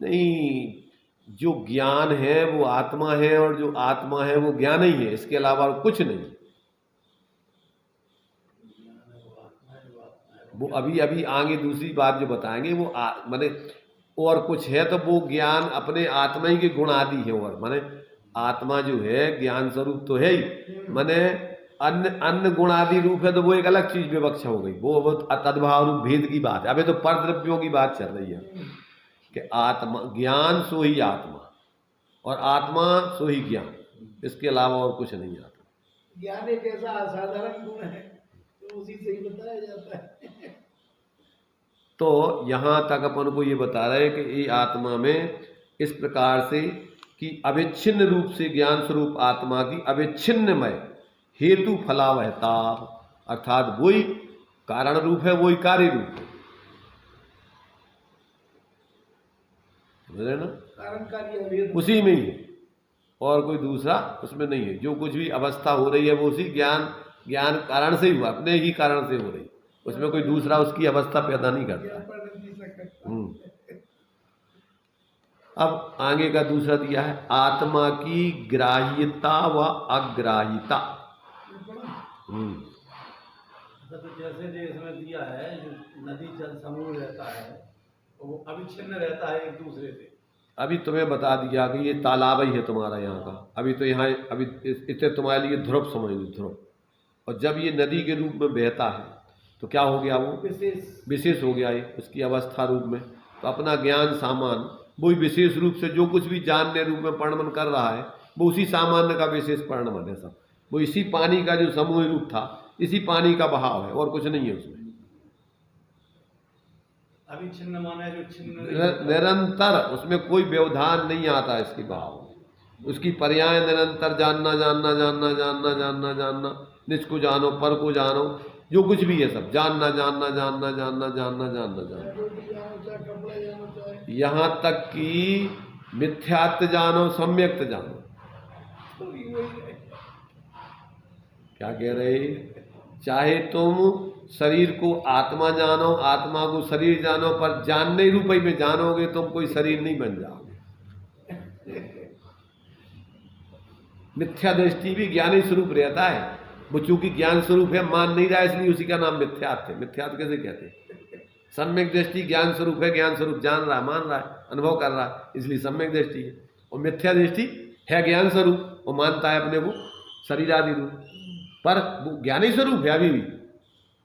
नहीं, जो ज्ञान है वो आत्मा है, और जो आत्मा है वो ज्ञान ही है, इसके अलावा और कुछ नहीं। वो अभी अभी आगे दूसरी बात जो बताएंगे वो माने और कुछ है, तो वो ज्ञान अपने आत्मा ही के गुण आदि है। और माने आत्मा जो है ज्ञान स्वरूप तो है ही, माने अन्य गुण आदि रूप है, तो वो एक अलग चीज विवक्षा हो गई। वो तद्भाव रूप भेद की बात है। अभी तो परद्रव्यों की बात चल रही है कि आत्मा ज्ञान सो ही आत्मा, और आत्मा सो ही ज्ञान, इसके अलावा और कुछ नहीं आता। ज्ञान एक ऐसा असाधारण गुण है तो उसी से ही बताया जाता है। तो यहाँ तक अपन को ये बता रहे हैं कि ये आत्मा में इस प्रकार से कि अविच्छिन्न रूप से ज्ञान स्वरूप आत्मा की अविच्छिन्नमय हेतु फलावहता, अर्थात वही कारण रूप है, वही कार्य रूप है। समझ रहे ना? कारण कार्य अभेद उसी में ही है, और कोई दूसरा उसमें नहीं है। जो कुछ भी अवस्था हो रही है वो उसी ज्ञान कारण से ही हुआ, अपने ही कारण से हो रही, उसमें कोई दूसरा उसकी अवस्था पैदा नहीं करता। अब आगे का दूसरा दिया है आत्मा की ग्राह्यता व अग्राह्यता। तो जैसे जो इसमें दिया है, जो नदी जल समूह रहता है वो अविच्छिन्न रहता है एक दूसरे से। अभी तुम्हें बता दिया कि ये तालाब ही है तुम्हारा यहाँ का। अभी तो यहाँ अभी इसे तुम्हारे लिए ध्रुव समझ लो, ध्रुव। और जब ये नदी के रूप में बहता है तो क्या हो गया, वो विशेष हो गया ये उसकी अवस्था रूप में। तो अपना ज्ञान सामान वही विशेष रूप से जो कुछ भी जानने रूप में परिणमन कर रहा है वो उसी सामान्य का विशेष परिणमन है सब। वो इसी पानी का जो समूह रूप था, इसी पानी का बहाव है और कुछ नहीं है उसमें। अविच्छिन्न माने जो छिन्न निरंतर, उसमें कोई व्यवधान नहीं आता इसके भाव। उसकी पर्याय निरंतर जानना जानना जानना जानना जानना जानना, निज को जानो पर को जानो, जो कुछ भी है सब जानना जानना जानना जानना जानना जानना जानना, यहाँ तक कि मिथ्यात्व जानो सम्यक्त जानो। क्या कह रहे, चाहे तुम शरीर को आत्मा जानो, आत्मा को शरीर जानो, पर जानने रूप ही में जानोगे तुम कोई शरीर नहीं बन जाओगे। मिथ्या दृष्टि भी ज्ञानी स्वरूप रहता है, वो चूंकि ज्ञान स्वरूप है मान नहीं रहा, इसलिए उसी का नाम मिथ्यात्व है। मिथ्यात्व कैसे कहते हैं? सम्यक दृष्टि ज्ञान स्वरूप है, ज्ञान स्वरूप जान रहा है, मान रहा है, अनुभव कर रहा है, इसलिए सम्यक दृष्टि है। और मिथ्या दृष्टि है ज्ञान स्वरूप, वो मानता है अपने को शरीर आदि रूप, पर वो ज्ञानी स्वरूप है अभी भी।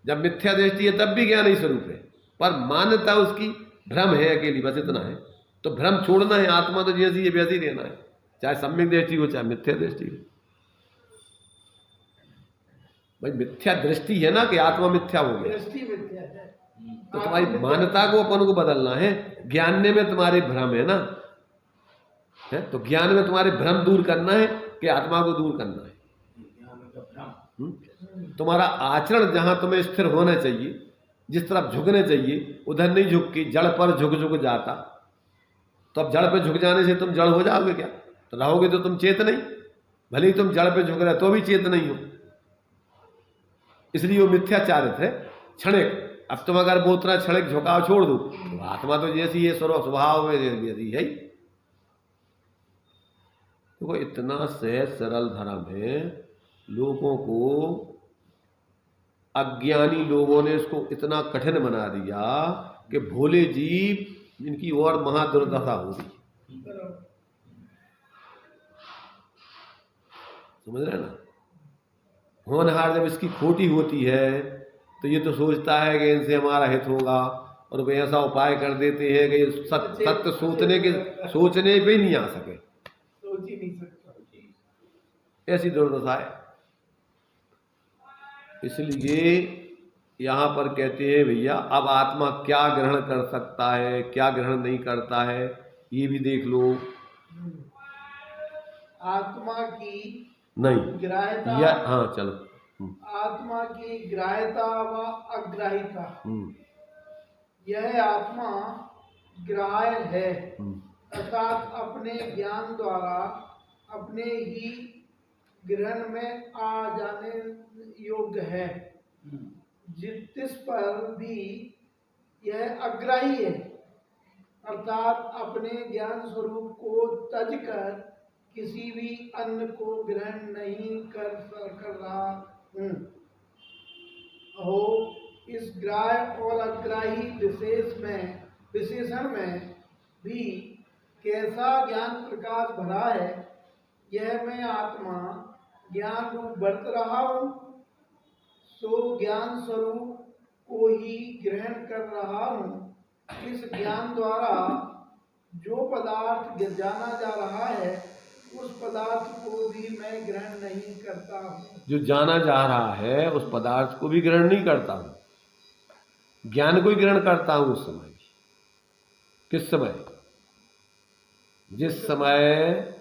जब मिथ्या दृष्टि है तब भी ज्ञानी स्वरूप है, पर मान्यता उसकी भ्रम है अकेली, बस इतना है। तो भ्रम छोड़ना है, आत्मा तो जैसी है वैसी रहना है, चाहे सम्यक दृष्टि हो चाहे मिथ्या दृष्टि हो। भाई मिथ्या दृष्टि है ना कि आत्मा मिथ्या हो गया, तो तुम्हारी मान्यता को अपन को बदलना है। ज्ञानने में तुम्हारे भ्रम है ना, है तो ज्ञान में तुम्हारे भ्रम दूर करना है कि आत्मा को दूर करना है। तुम्हारा आचरण जहां तुम्हें स्थिर होना चाहिए, जिस तरफ झुकने चाहिए उधर नहीं झुक के जड़ पर झुक झुक जाता। तो अब जड़ पर झुक जाने से तुम जड़ हो जाओगे क्या? तो रहोगे तो तुम चेत नहीं, भले ही तुम जड़ पे झुक रहे तो भी चेत नहीं हो। इसलिए वो मिथ्याचारित है, क्षणिक। अब तुम अगर वो उतना क्षणिक झुकाव छोड़ दो तो आत्मा तो जैसी है स्वभाव में जैसी है। देखो इतना सहज सरल धर्म है, लोगों को, अज्ञानी लोगों ने इसको इतना कठिन बना दिया कि भोले जीव इनकी और महादुर्दशा होगी। समझ रहे ना? होनहार जब इसकी खोटी होती है तो ये तो सोचता है कि इनसे हमारा हित होगा, और वे ऐसा उपाय कर देते हैं कि सत्य सोचने पे नहीं आ सके, सोच ही नहीं सकता। ऐसी दुर्दशा है। इसलिए यहाँ पर कहते हैं भैया अब आत्मा क्या ग्रहण कर सकता है, क्या ग्रहण नहीं करता है, ये भी देख लो। आत्मा की नहीं ग्राह्यता, या हाँ चलो, आत्मा की ग्राह्यता व अग्राह्यता। यह आत्मा ग्राह्य है, अर्थात अपने ज्ञान द्वारा अपने ही ग्रहण में आ जाने योग्य है। जिस पर भी यह अग्राही है, अर्थात अपने ज्ञान स्वरूप को तज कर किसी भी अन्य को ग्रहण नहीं कर रहा हूँ। हो इस ग्राह्य और अग्राही विशेषण में भी कैसा ज्ञान प्रकाश भरा है, यह मैं आत्मा ज्ञान रूप बरत रहा हूँ, सो ज्ञान स्वरूप को ही ग्रहण कर रहा हूँ। इस ज्ञान द्वारा जो पदार्थ जाना जा रहा है उस पदार्थ को भी मैं ग्रहण नहीं करता हूँ। जो जाना जा रहा है उस पदार्थ को भी ग्रहण नहीं करता हूँ, ज्ञान को ही ग्रहण करता हूँ। उस समय किस समय? जिस समय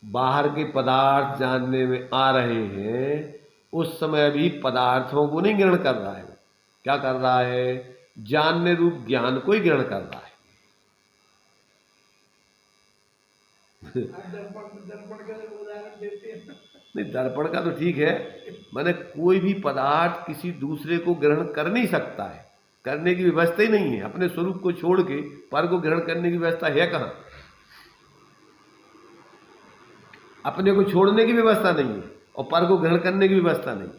बाहर के पदार्थ जानने में आ रहे हैं उस समय भी पदार्थों को नहीं ग्रहण कर रहा है। क्या कर रहा है? जानने रूप ज्ञान को ही ग्रहण कर रहा है। दर्पण का उदाहरण देते हैं। नहीं, दर्पण का तो ठीक है, माने कोई भी पदार्थ किसी दूसरे को ग्रहण कर नहीं सकता है, करने की व्यवस्था ही नहीं है। अपने स्वरूप को छोड़ के पर को ग्रहण करने की व्यवस्था है कहाँ? अपने को छोड़ने की व्यवस्था नहीं है और पर को ग्रहण करने की व्यवस्था नहीं है।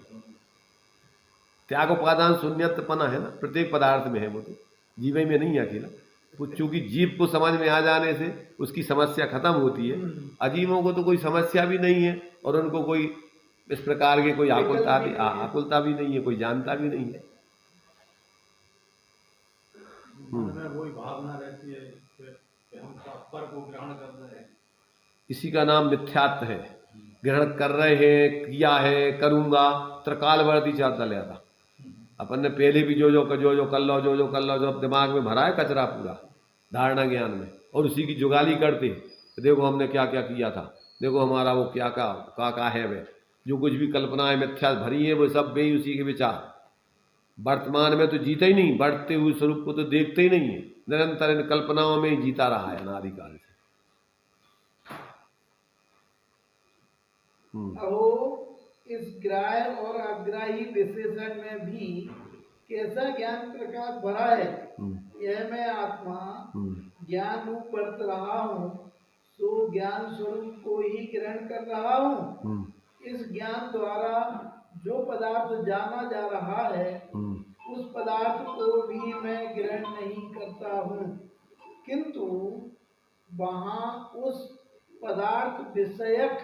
त्याग उपादान शून्यतपना है ना, प्रत्येक पदार्थ में है, वो तो जीव में नहीं है अकेला। वो चूंकि जीव को समझ में आ जाने से उसकी समस्या खत्म होती है, अजीवों को तो कोई समस्या भी नहीं है और उनको कोई इस प्रकार की कोई आकुलता भी नहीं है, कोई जानता भी नहीं है। मन में वही भावना रहती है कि हम पर को ग्रहण कर रहे हैं। इसी का नाम मिथ्यात्व है। ग्रहण कर रहे हैं, किया है, करूंगा, त्रिकालवर्ती चाहता लिया था। अपन ने पहले भी जो कर लो जो अब दिमाग में भरा है कचरा पूरा धारणा ज्ञान में, और उसी की जुगाली करते देखो हमने क्या क्या किया था, देखो हमारा वो क्या है, वे जो कुछ भी कल्पनाएं मिथ्या भरी है वो सब वे उसी के विचार। वर्तमान में तो जीता ही नहीं, बढ़ते हुए स्वरूप को तो देखते ही नहीं है, निरंतर इन कल्पनाओं में ही जीता रहा है अनादिकाल से। अब इस ग्राह्य और अग्राही विशेषण में भी कैसा ज्ञान प्रकाश भरा है। यह मैं आत्मा ज्ञान रूप बरत रहा हूँ, सो ज्ञान स्वरूप को ही ग्रहण कर रहा हूँ। इस ज्ञान द्वारा जो पदार्थ जाना जा रहा है उस पदार्थ को भी मैं ग्रहण नहीं करता हूँ, किंतु वहाँ उस पदार्थ विषयक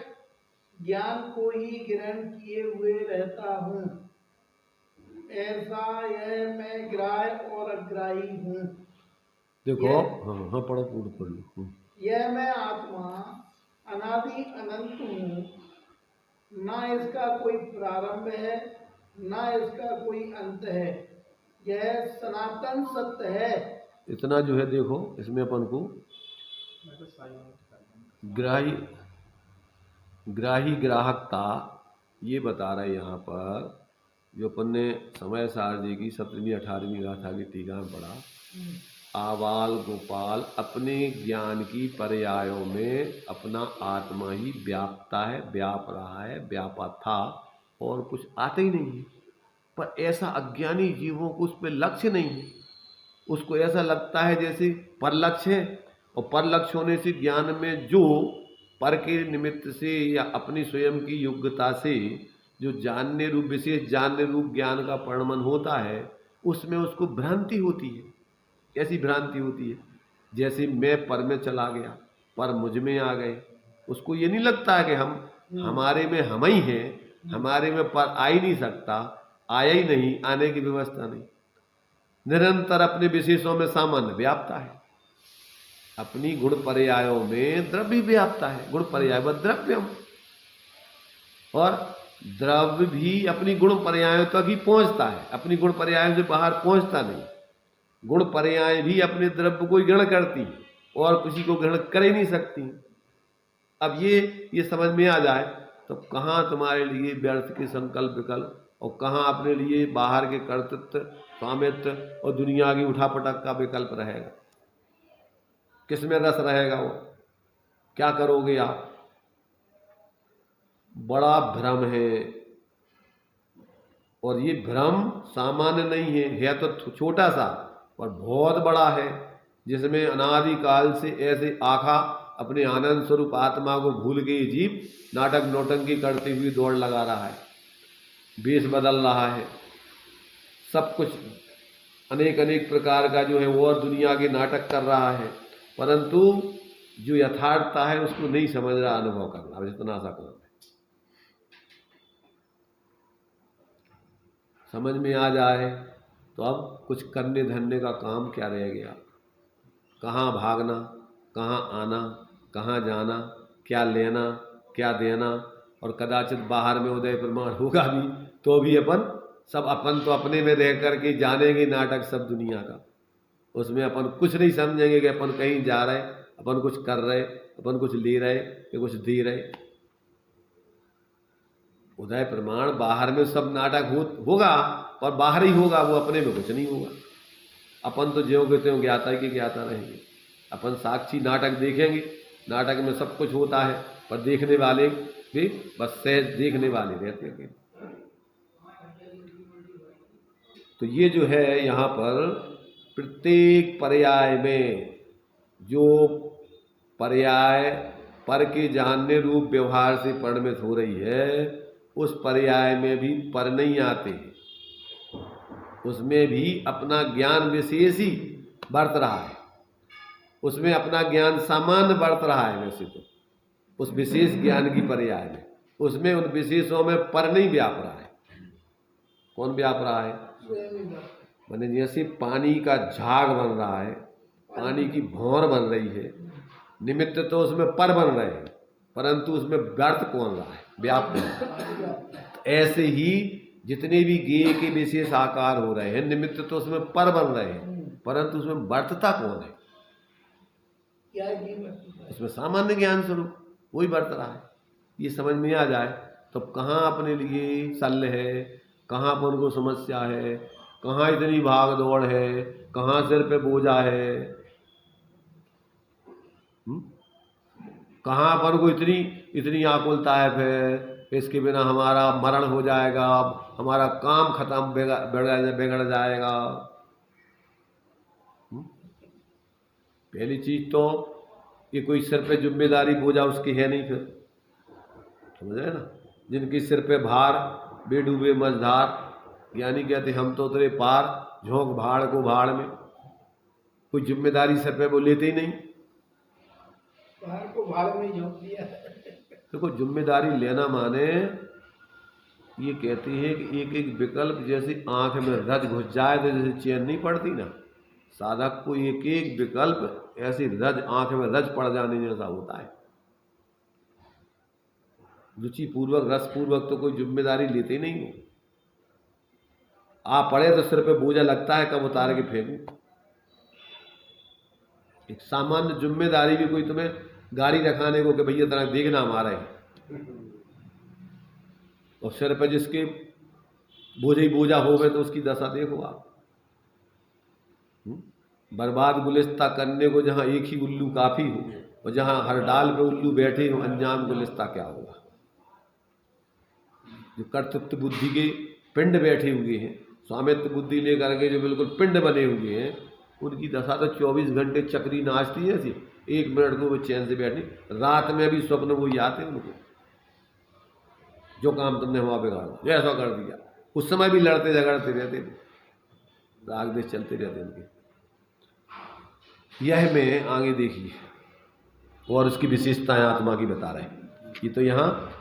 ज्ञान को ही ग्रहण किए हुए रहता हूँ। ऐसा यह मैं ग्राह्य और अग्राही हूँ। देखो हाँ पढ़ो पूर्ण पढ़ लो। यह मैं आत्मा अनादि अनंत हूँ, ना इसका कोई प्रारंभ है ना इसका कोई अंत है, यह सनातन सत्य है। इतना जो है देखो इसमें अपन को ग्राही ग्राहकता ये बता रहा है यहाँ पर, जो अपन ने समय सार जी की 17वीं 18वीं गाथा की टीका में पढ़ा। आबाल गोपाल अपने ज्ञान की पर्यायों में अपना आत्मा ही व्यापता है, व्याप रहा है, व्यापा था और कुछ आते ही नहीं है। पर ऐसा अज्ञानी जीवों को उस पर लक्ष्य नहीं है, उसको ऐसा लगता है जैसे पर लक्ष्य है, और पर लक्ष्य होने से ज्ञान में जो पर के निमित्त से या अपनी स्वयं की योग्यता से जो जानने रूप विशेष जानने रूप ज्ञान का परिणमन होता है, उसमें उसको भ्रांति होती है। कैसी भ्रांति होती है? जैसे मैं पर में चला गया, पर मुझ में आ गए, उसको ये नहीं लगता है कि हम हमारे में हम ही हैं, हमारे में पर आ ही नहीं सकता, आया ही नहीं, आने की व्यवस्था नहीं। निरंतर अपने विशेषों में सामान्य व्याप्ता है, अपनी गुण पर्यायों में द्रव्य व्याप्ता है। गुण पर्याय व द्रव्यम, और द्रव्य भी अपनी गुण पर्यायों तक ही पहुंचता है, अपनी गुण पर्यायों से बाहर पहुंचता नहीं। गुण पर्याय भी अपने द्रव्य को ग्रहण करती और किसी को ग्रहण कर ही नहीं सकती। अब ये समझ में आ जाए तो कहाँ तुम्हारे लिए व्यर्थ के संकल्प विकल्प, और कहाँ अपने लिए बाहर के कर्तृत्व स्वामित्व और दुनिया की उठापटक का विकल्प रहेगा। किसमें रस रहेगा? वो क्या करोगे आप? बड़ा भ्रम है, और ये भ्रम सामान्य नहीं है तो छोटा सा और बहुत बड़ा है, जिसमें अनादिकाल से ऐसे आखा अपने आनंद स्वरूप आत्मा को भूल के जीव नाटक नौटंकी करते हुए दौड़ लगा रहा है, वेश बदल रहा है, सब कुछ अनेक अनेक प्रकार का जो है वो और दुनिया के नाटक कर रहा है, परंतु जो यथार्थता है उसको नहीं समझ रहा, अनुभव कर रहा। जितना सा काम समझ में आ जाए तो अब कुछ करने धरने का काम क्या रह गया? कहाँ भागना, कहाँ आना, कहाँ जाना, क्या लेना, क्या देना, और कदाचित बाहर में उदय प्रमाण होगा भी तो भी अपन तो अपने में रह करके जानेंगे नाटक सब दुनिया का। उसमें अपन कुछ नहीं समझेंगे कि अपन कहीं जा रहे, अपन कुछ कर रहे, अपन कुछ ले रहे या कुछ दे रहे। उदय प्रमाण बाहर में सब नाटक होगा और बाहर ही होगा, वो अपने में कुछ नहीं होगा। अपन तो ज्यों के त्यों ज्ञाता की ज्ञाता रहेंगे। अपन साक्षी नाटक देखेंगे, नाटक में सब कुछ होता है, पर देखने वाले भी बस सहज देखने वाले रहते हैं। तो ये जो है यहाँ पर प्रत्येक पर्याय में जो पर्याय पर के जानने रूप व्यवहार से परिणमित हो रही है, उस पर्याय में भी पर नहीं आते, उसमें भी अपना ज्ञान विशेष ही बरत रहा है, उसमें अपना ज्ञान सामान्य बरत रहा है। वैसे तो उस विशेष ज्ञान की पर्याय में, उसमें उन विशेषों में पर नहीं व्याप रहा है। कौन व्याप रहा है? माने जैसे पानी का झाग बन रहा है, पानी की भौर बन रही है, निमित्त तो उसमें पर बन रहे हैं, परंतु उसमें व्यर्थ कौन रहा है? व्याप कौन रहा है? ऐसे ही जितने भी गेय के विशेष आकार हो रहे हैं, निमित्त तो उसमें पर बन रहे हैं, परंतु उसमें वर्तता कौन है? उसमें सामान्य ज्ञान स्वरूप वही वर्त रहा है। ये समझ में आ जाए तो कहाँ अपने लिए शल्य है, कहाँ पर उनको समस्या है, कहाँ इतनी भाग दौड़ है, कहाँ सिर पे बोझा है, कहाँ पर को इतनी आकुलता है, फिर इसके बिना हमारा मरण हो जाएगा, हमारा काम खत्म बिगड़ जाएगा। पहली चीज तो ये कोई सिर पे जिम्मेदारी बोझा उसकी है नहीं, फिर समझ रहे ना। जिनकी सिर पे भार बेडूबे मझधार, यानी कहते हम तो उतरे पार, झोंक भाड़ को भाड़ में। कोई जिम्मेदारी सिर पे वो लेते ही नहीं, भाड़ को भाड़ में झोंक दिया। देखो जिम्मेदारी लेना माने ये कहती है कि एक एक विकल्प जैसे आंख में रज घुस जाए तो जैसे चैन नहीं पड़ती ना, साधक को एक एक विकल्प ऐसी रज आंख में रज पड़ जाने जैसा होता है। रुचि पूर्वक रस पूर्वक तो कोई जिम्मेदारी लेते ही नहीं हो। आप पड़े तो सिर पे बोझा लगता है, कब उतार के फेंकूं। एक सामान्य जिम्मेदारी भी कोई तुम्हें गाड़ी रखाने को कि भैया तरह देखना हमारा है, और सिर पे जिसके बोझ ही बोझा हो गए तो उसकी दशा देखो आप। बर्बाद गुलिस्ता करने को जहां एक ही उल्लू काफी हो, और जहां हर डाल पे उल्लू बैठे हो, अंजाम गुलिस्ता क्या होगा। जो कर्तृत्व बुद्धि के पिंड बैठे हुए हैं, स्वामित्व बुद्धि लेकर के जो बिल्कुल पिंड बने हुए हैं, उनकी दशा तो 24 घंटे चक्री नाचती है ऐसी, 1 मिनट को वो चैन से बैठनी। रात में भी स्वप्न वही आते हैं उनको, जो काम तुमने वहां बिगाड़ा, जो ऐसा कर दिया। उस समय भी लड़ते झगड़ते रहते, राग देश चलते रहते उनके। यह में आगे देखिए, और उसकी विशेषताएं आत्मा की बता रहे हैं। ये तो यहाँ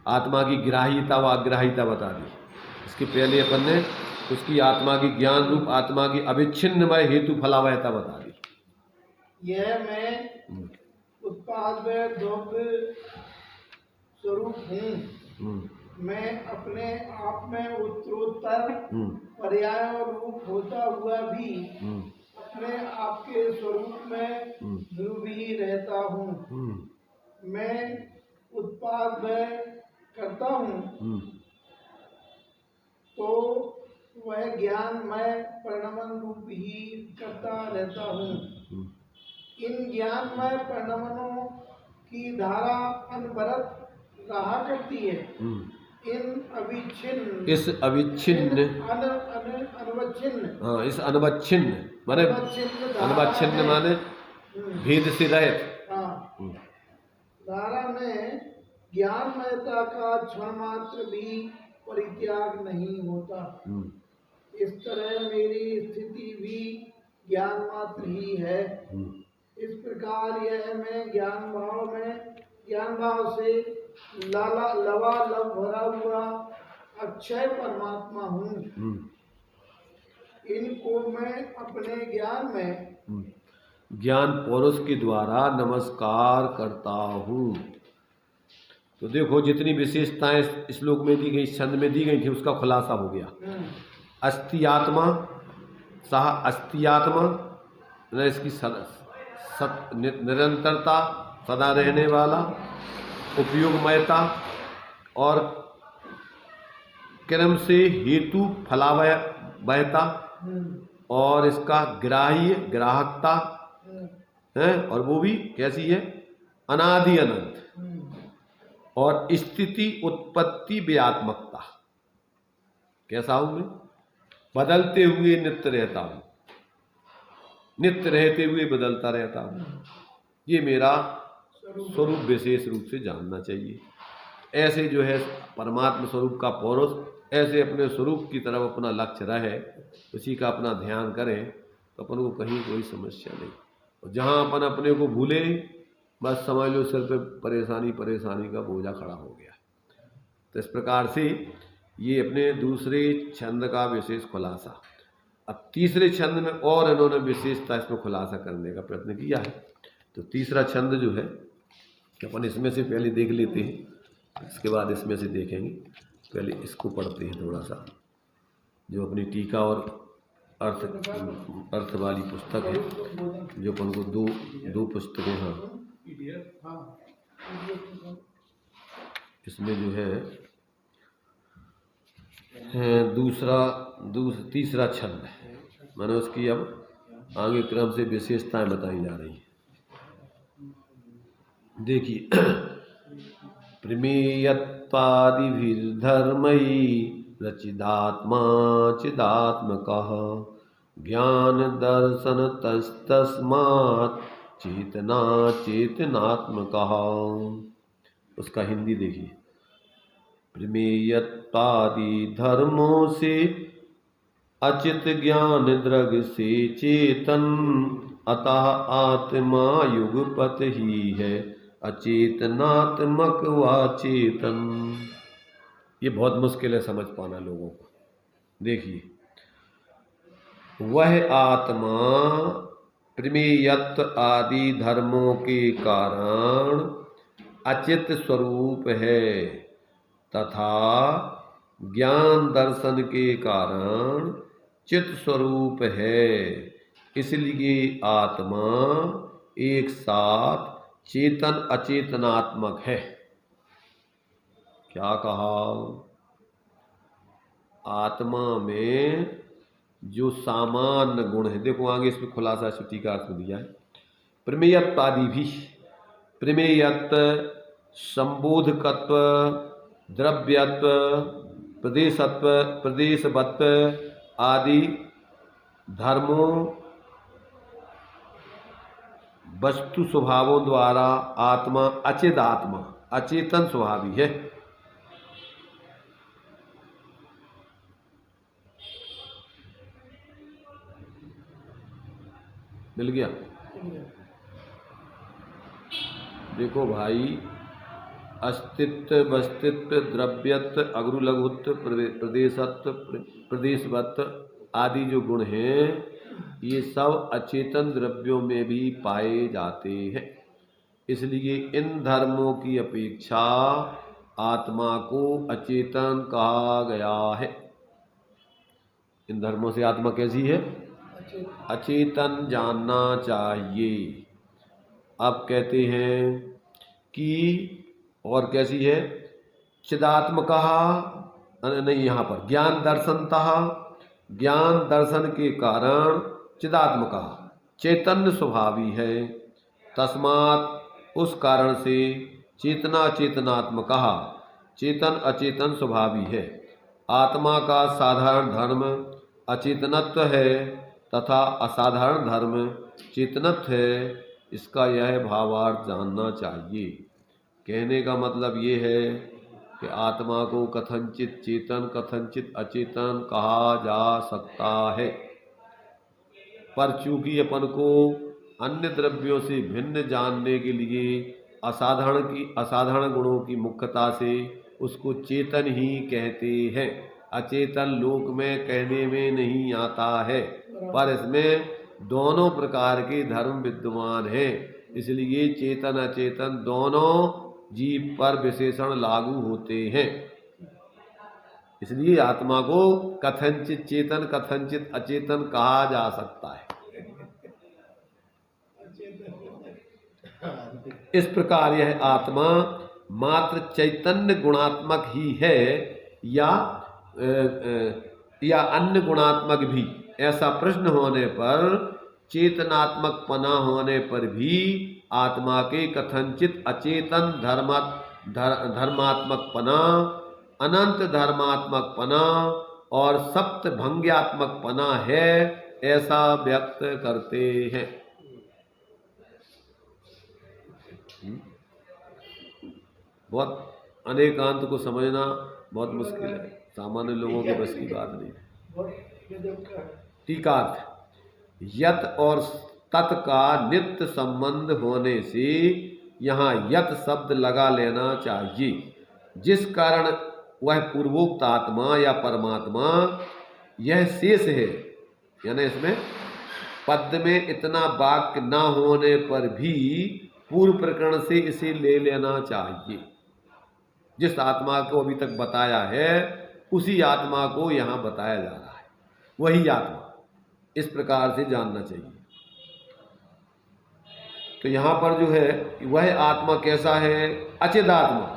आत्मा की ग्राह्यता व अग्राह्यता बता दी। इसके पहले अपन ने उसकी आत्मा की ज्ञान रूप आत्मा की अविच्छिन्नमय हेतु फलावहता बता दी। यह मैं उत्पाद व द्रव्य स्वरूप हूँ। मैं अपने आप में उत्तरोत्तर पर्याय रूप होता हुआ भी अपने आप के स्वरूप में ध्रुव ही रहता हूँ। मैं उत्पाद व करता हूँ तो वह ज्ञान मैं परिणमन रूप ही करता रहता हूँ। इन ज्ञानमय परिणमनों की धारा अनवरत रहा करती है। इस अविच्छिन्न हाँ, इस अनवच्छिन्न माने अनवच्छिन्न माने भेद से रहित धारा में ज्ञानमयता का क्षण मात्र भी परित्याग नहीं होता। इस तरह मेरी स्थिति भी ज्ञान मात्र ही है। इस प्रकार यह मैं ज्ञान भाव से लबालब भरा हुआ अक्षय परमात्मा हूँ। इनको मैं अपने ज्ञान पौरुष के द्वारा नमस्कार करता हूँ। तो देखो जितनी विशेषताएं इस श्लोक में दी गई, छंद में दी गई थी, उसका खुलासा हो गया। अस्ति आत्मा सह अस्ति आत्मा, इसकी निरंतरता, सदा रहने वाला, उपयोगमयता और क्रम से हेतु फलावहता, और इसका ग्राहकता है, और वो भी कैसी है? अनादि अनंत, और स्थिति उत्पत्ति व्यात्मकता। कैसा हूं मैं? बदलते हुए नित्य रहता हूं, नित्य रहते हुए बदलता रहता हूं। ये मेरा स्वरूप विशेष रूप से जानना चाहिए। ऐसे जो है परमात्मा स्वरूप का पौरुष ऐसे अपने स्वरूप की तरफ अपना लक्ष्य रहे, उसी का अपना ध्यान करें तो अपन को कहीं कोई समस्या नहीं। और जहाँ अपन अपने को भूले बस समझ लो सिर पे परेशानी का बोझा खड़ा हो गया। तो इस प्रकार से ये अपने दूसरे छंद का विशेष खुलासा। अब तीसरे छंद में और इन्होंने विशेषता इसमें खुलासा करने का प्रयत्न किया है। तो तीसरा छंद जो है कि अपन इसमें से पहले देख लेते हैं, इसके बाद इसमें से देखेंगे। पहले इसको पढ़ते हैं थोड़ा सा, जो अपनी टीका और अर्थ वाली पुस्तक है, जो अपन को दो पुस्तकें। हाँ, इसमें जो है तीसरा छंद है, मैंने उसकी अब आगे क्रम से विशेषताएं बताई जा रही हैं। देखिए, प्रमेयत्वादिभिर्धर्मैः रचिदात्मा चिदात्मकः ज्ञान दर्शन तस्तस्मात् चेतना चेतनात्मकः। उसका हिंदी देखिए। प्रमेयत्वादि धर्मों से अचित ज्ञान द्रग से चेतन, अतः आत्मा युगपत ही है अचेतनात्मक व चेतन। ये बहुत मुश्किल है समझ पाना लोगों को। देखिए, वह आत्मा प्रमेयत्व आदि धर्मों के कारण अचित स्वरूप है तथा ज्ञान दर्शन के कारण चित स्वरूप है। इसलिए आत्मा एक साथ चेतन अचेतनात्मक है। क्या कहा? आत्मा में जो सामान्य गुण है, देखो आगे इसमें खुलासा श्रुति का अर्थ दिया है। प्रमेयत्व आदि भी, प्रमेयत्व, संबोधकत्व, द्रव्यत्व, प्रदेशत्व, प्रदेशवत्व आदि धर्मों वस्तु स्वभावों द्वारा आत्मा अचेतन स्वभावी है। मिल गया? देखो भाई, अस्तित्व, वस्तित्व, द्रव्यत्व, अगुरु लघुत्व, प्रदेशत्व, प्रदेशवत्व आदि जो गुण हैं, ये सब अचेतन द्रव्यों में भी पाए जाते हैं। इसलिए इन धर्मों की अपेक्षा आत्मा को अचेतन कहा गया है। इन धर्मों से आत्मा कैसी है? अचेतन जानना चाहिए। अब कहते हैं कि और कैसी है? चिदात्मकः, नहीं, यहाँ पर ज्ञान दर्शनतः, ज्ञान दर्शन के कारण चिदात्मकः चैतन्य स्वभावी है। तस्मात् उस कारण से चेतना चेतनात्मकः चेतन अचेतन स्वभावी है। आत्मा का साधारण धर्म अचेतनत्व है तथा असाधारण धर्म चेतनत्व है। इसका यह भावार्थ जानना चाहिए। कहने का मतलब ये है कि आत्मा को कथनचित चेतन कथनचित अचेतन कहा जा सकता है, पर चूंकि अपन को अन्य द्रव्यों से भिन्न जानने के लिए असाधारण गुणों की मुख्यता से उसको चेतन ही कहते हैं। अचेतन लोक में कहने में नहीं आता है, पर इसमें दोनों प्रकार के धर्म विद्यमान हैं। इसलिए चेतन अचेतन दोनों जीव पर विशेषण लागू होते हैं। इसलिए आत्मा को कथनचित चेतन कथनचित अचेतन कहा जा सकता है। इस प्रकार यह आत्मा मात्र चैतन्य गुणात्मक ही है या अन्य गुणात्मक भी, ऐसा प्रश्न होने पर चेतनात्मक पना होने पर भी आत्मा के कथनचित अचेतन धर्मात्मक पना, अनंत धर्मात्मक पना और सप्त भंग्यात्मक पना है, ऐसा व्यक्त करते हैं। बहुत अनेकांत को समझना बहुत मुश्किल है, सामान्य लोगों के बस की बात नहीं। टीकार्थ, यत और तत् का नित्य संबंध होने से यहाँ यत शब्द लगा लेना चाहिए, जिस कारण वह पूर्वोक्त आत्मा या परमात्मा यह शेष है। यानी इसमें पद में इतना वाक्य न होने पर भी पूर्व प्रकरण से इसे ले लेना चाहिए। जिस आत्मा को अभी तक बताया है उसी आत्मा को यहाँ बताया जा रहा है, वही आत्मा, इस प्रकार से जानना चाहिए। तो यहाँ पर जो है वह आत्मा कैसा है? अचिद आत्मा,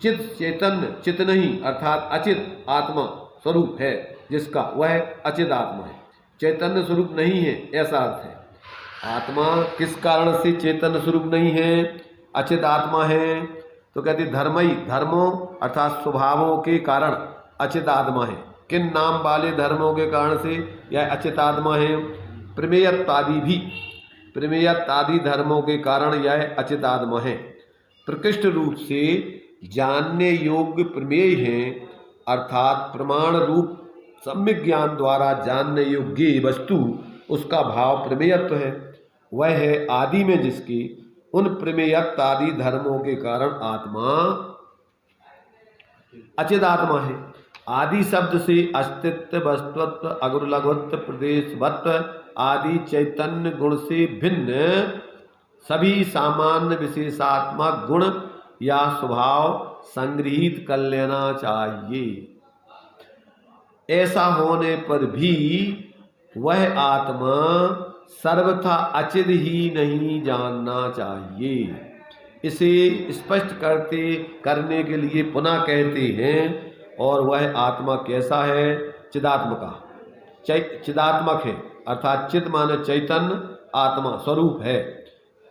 चित चैतन्य, चित नहीं अर्थात अचित आत्मा स्वरूप है जिसका, वह अचित आत्मा है, चैतन्य स्वरूप नहीं है, ऐसा अर्थ है। आत्मा किस कारण से चैतन्य स्वरूप नहीं है, अचित आत्मा है? तो कहते धर्मई, धर्मों अर्थात स्वभावों के कारण अचित आत्मा है। किन नाम वाले धर्मों के कारण से यह अचित आत्मा है? प्रमेयत्वादि भी, प्रमेयत्वादि धर्मों के कारण यह अचित आत्मा है। प्रकृष्ट रूप से जानने योग्य प्रमेय हैं, अर्थात प्रमाण रूप सम्यक ज्ञान द्वारा जानने योग्य वस्तु, उसका भाव प्रमेयत्व है। वह है आदि में जिसकी उन प्रमेयत्व आदि धर्मों के कारण आत्मा अचित आत्मा है। आदि शब्द से अस्तित्व, वस्तुत्व, अगुर लघुत्व, प्रदेशवत्व आदि चैतन्य गुण से भिन्न सभी सामान्य विशेषात्मक गुण या स्वभाव संग्रहित कर लेना चाहिए। ऐसा होने पर भी वह आत्मा सर्वथा अचिद ही नहीं जानना चाहिए। इसे स्पष्ट करने के लिए पुनः कहते हैं, और वह आत्मा कैसा है? चिदात्मका, चिदात्मक है, अर्थात चिद माने चैतन्य, आत्मा स्वरूप है,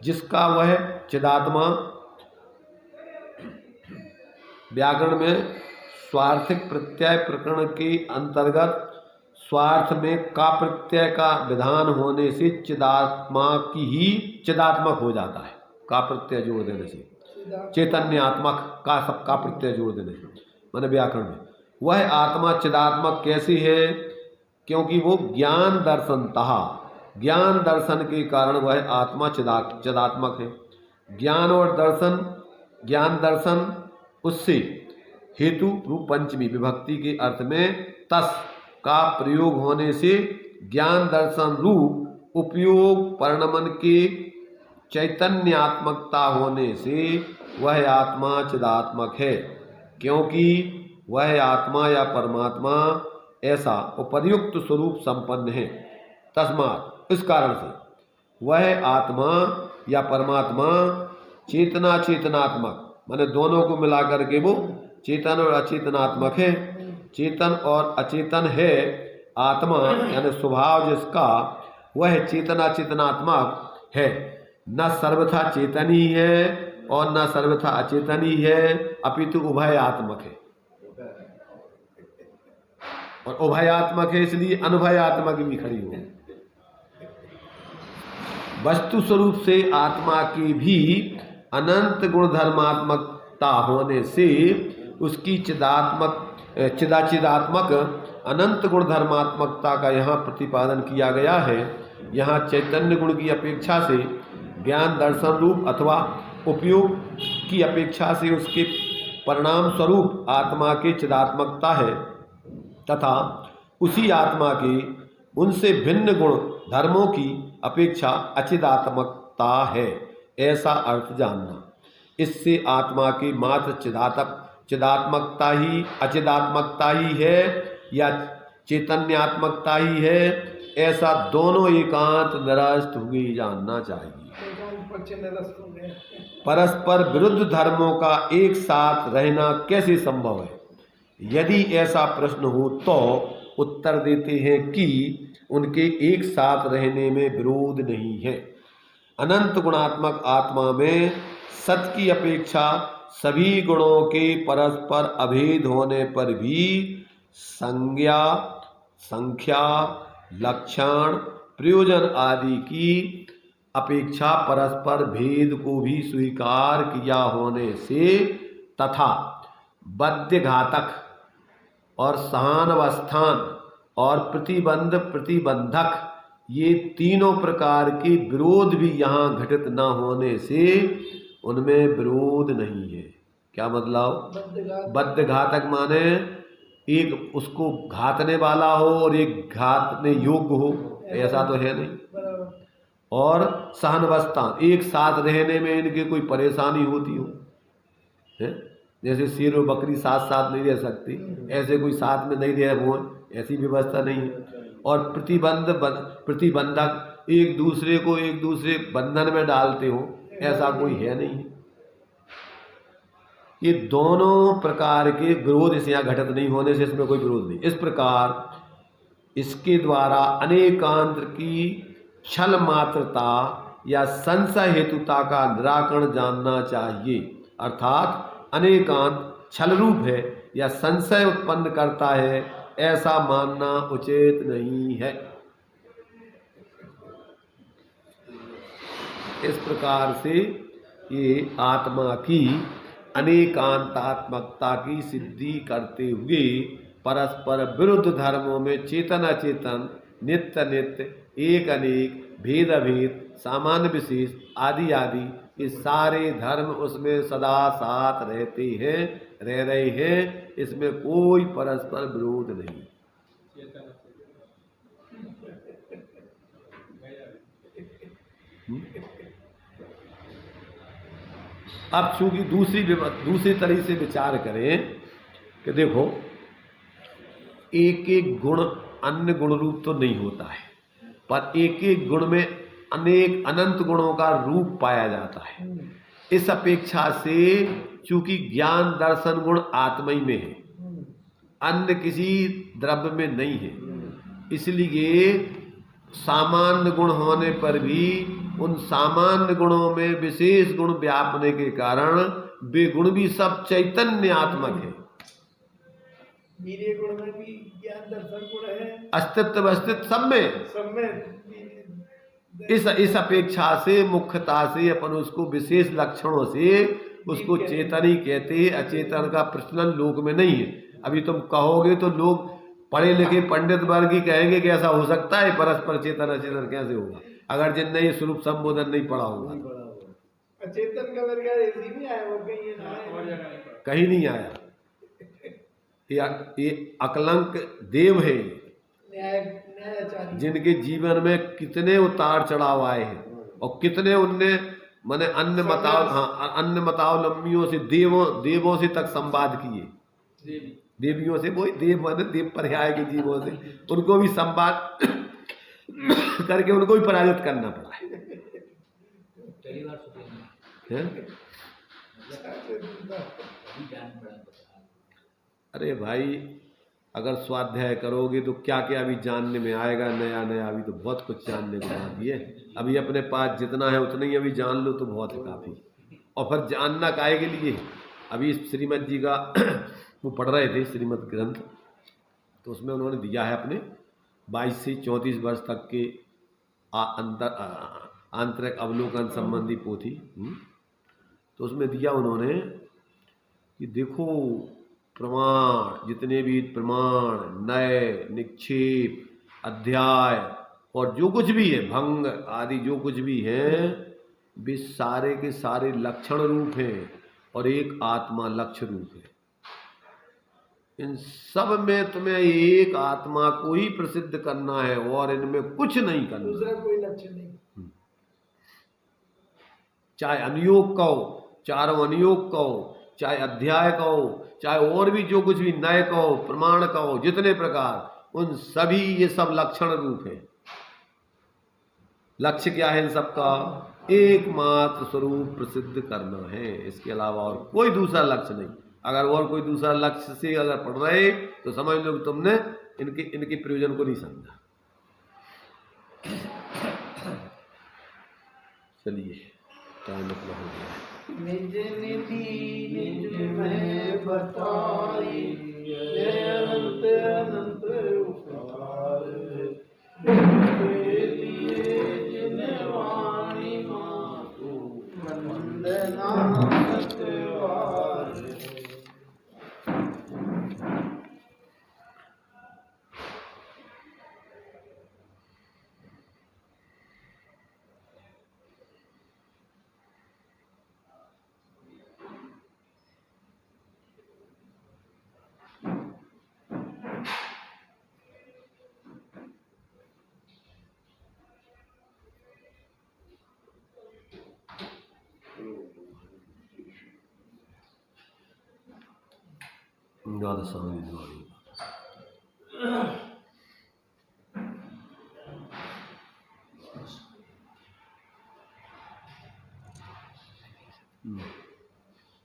जिसका वह चिदात्मा व्याकरण में स्वार्थिक प्रत्यय प्रकरण के अंतर्गत स्वार्थ में का प्रत्यय का विधान होने से चिदात्मा की ही चिदात्मक हो जाता है। का प्रत्यय जोड़ देने से, चैतन्यात्मक का सब का प्रत्यय जोड़ देने से, माने व्याकरण में वह आत्मा चिदात्मक कैसी है? क्योंकि वो ज्ञान दर्शनतः, ज्ञान दर्शन के कारण वह आत्मा चिदात्मक है। ज्ञान और दर्शन, ज्ञान दर्शन उससे हेतु रूप पंचमी विभक्ति के अर्थ में तस् का प्रयोग होने से ज्ञान दर्शन रूप उपयोग परिणमन के चैतन्यात्मकता होने से वह आत्मा चिदात्मक है, क्योंकि वह आत्मा या परमात्मा ऐसा उपर्युक्त स्वरूप संपन्न है। तस्मात्, इस कारण से वह आत्मा या परमात्मा चेतना चेतनात्मक, माने दोनों को मिलाकर के वो चेतन और अचेतनात्मक है। चेतन और अचेतन है आत्मा, यानी स्वभाव जिसका वह चेतना चेतनात्मक है, न सर्वथा चेतन ही है और न सर्वथा अचेतन ही है, अपितु उभयात्मक है। और उभयात्मक है इसलिए अनुभयात्मक भी खड़ी हो। वस्तु स्वरूप से आत्मा की भी अनंत गुणधर्मात्मकता होने से उसकी चिदात्मक अनंत गुणधर्मात्मकता का यहाँ प्रतिपादन किया गया है। यहाँ चैतन्य गुण की अपेक्षा से ज्ञान दर्शन रूप अथवा उपयोग की अपेक्षा से उसके परिणाम स्वरूप आत्मा की चिदात्मकता है, तथा उसी आत्मा के उनसे भिन्न गुण धर्मों की अपेक्षा अचिदात्मकता है, ऐसा अर्थ जानना। इससे आत्मा की मात्र चिदात्मकता ही अचिदात्मकता ही है या चैतन्यात्मकता ही है, ऐसा दोनों एकांत निरस्त हुए जानना चाहिए। परस्पर विरुद्ध धर्मों का एक साथ रहना कैसे संभव है? यदि ऐसा प्रश्न हो तो उत्तर देते हैं कि उनके एक साथ रहने में विरोध नहीं है। अनंत गुणात्मक आत्मा में सत की अपेक्षा सभी गुणों के परस्पर अभेद होने पर भी संज्ञा, संख्या, लक्षण, प्रयोजन आदि की अपेक्षा परस्पर भेद को भी स्वीकार किया होने से तथा बद्ध घातक और सहानवस्थान और प्रतिबंध प्रतिबंधक ये तीनों प्रकार के विरोध भी यहाँ घटित न होने से उनमें विरोध नहीं है। क्या मतलब? बद्ध घातक माने एक उसको घातने वाला हो और एक घातने योग्य हो, ऐसा तो है नहीं। और सहनवस्थान, एक साथ रहने में इनके कोई परेशानी होती हो, है? जैसे शेर और बकरी साथ साथ नहीं रह सकती, ऐसे कोई साथ में नहीं रह वो, ऐसी व्यवस्था नहीं है। और प्रतिबंधक, एक दूसरे को एक दूसरे बंधन में डालते हो, ऐसा कोई है नहीं। ये दोनों प्रकार के विरोध इस यहाँ घटित नहीं होने से इसमें कोई विरोध नहीं। इस प्रकार इसके द्वारा अनेकांतर की छल मात्रता या संशय हेतुता का निराकरण जानना चाहिए। अर्थात अनेकांत छल रूप है या संशय उत्पन्न करता है, ऐसा मानना उचित नहीं है। इस प्रकार से ये आत्मा की अनेकांतात्मकता की सिद्धि करते हुए परस्पर विरुद्ध धर्मों में चेतन अचेतन, नित्य नित्य, एक अनेक, भेद अभेद, सामान्य विशेष आदि आदि ये सारे धर्म उसमें सदा साथ रहते हैं, रह रहे हैं। इसमें कोई परस्पर विरोध नहीं। अब चूंकि दूसरी तरह से विचार करें कि देखो, एक एक गुण अन्य गुण रूप तो नहीं होता है, पर एक एक गुण में अनेक अनंत गुणों का रूप पाया जाता है। इस अपेक्षा से चूंकि ज्ञान दर्शन गुण आत्मा में है, अन्य किसी द्रव्य में नहीं है, इसलिए सामान्य गुण होने पर भी उन सामान्य गुणों में विशेष गुण व्यापने के कारण वे गुण भी सब चैतन्यात्मक है। वीर्य गुण में भी ज्ञान दर्शन गुण है, अस्तित्व अस्तित्व सब में। इस अपेक्षा से मुख्यता से अपन उसको विशेष लक्षणों से उसको चेतन ही कहते हैं, अचेतन का प्रचलन लोक में नहीं है। अभी तुम कहोगे तो लोग पढ़े लिखे पंडित वर्ग ही कहेंगे कि ऐसा हो सकता है, परस्पर चेतन अचेतन कैसे होगा, अगर जिनने ये स्वरूप संबोधन नहीं पढ़ा होगा। अचेतन का वर्ग इसी में आया, वो कहीं नहीं आया। ये अकलंक देव है, जिनके जीवन में कितने उतार चढ़ाव आए हैं और कितने उनने माने अन्य मतावलंबियों से देवों से तक संवाद किए। देवियों से, वही देव माने देव पर्याय के जीवों से, उनको भी संवाद करके उनको भी पराजित करना पड़ा है। अरे भाई, अगर स्वाध्याय करोगे तो क्या क्या अभी जानने में आएगा, नया नया अभी तो बहुत कुछ जानने को बाकी है। अभी अपने पास जितना है उतना ही अभी जान लो तो बहुत है, काफ़ी। और फिर जानना काहे के लिए, अभी श्रीमद जी का वो पढ़ रहे थे श्रीमद ग्रंथ, तो उसमें उन्होंने दिया है अपने 22 से 34 वर्ष तक के आंतरिक अवलोकन संबंधी पोथी। तो उसमें दिया उन्होंने कि देखो, प्रमाण, जितने भी प्रमाण, नए, निक्षेप, अध्याय और जो कुछ भी है, भंग आदि जो कुछ भी है, वे सारे के सारे लक्षण रूप हैं और एक आत्मा लक्ष्य रूप है। इन सब में तुम्हें एक आत्मा को ही प्रसिद्ध करना है और इनमें कुछ नहीं करना, दूसरा कोई लक्ष्य नहीं। चाहे अनुयोग कहो, चारों अनुयोग कहो, चाहे अध्याय कहो, चाहे और भी जो कुछ भी नए कहो, प्रमाण कहो, जितने प्रकार, उन सभी ये सब लक्षण रूप है। लक्ष्य क्या है इन सबका? एकमात्र स्वरूप प्रसिद्ध करना है, इसके अलावा और कोई दूसरा लक्ष्य नहीं। अगर और कोई दूसरा लक्ष्य से अगर पढ़ रहे तो समझ लो कि तुमने इनके प्रयोजन को नहीं समझा। चलिए, टाइम अपना हो गया। निज निधि निज में बताई, अनंत अनंत उपकार, जिन वाणी द्वादशांगी वाणी।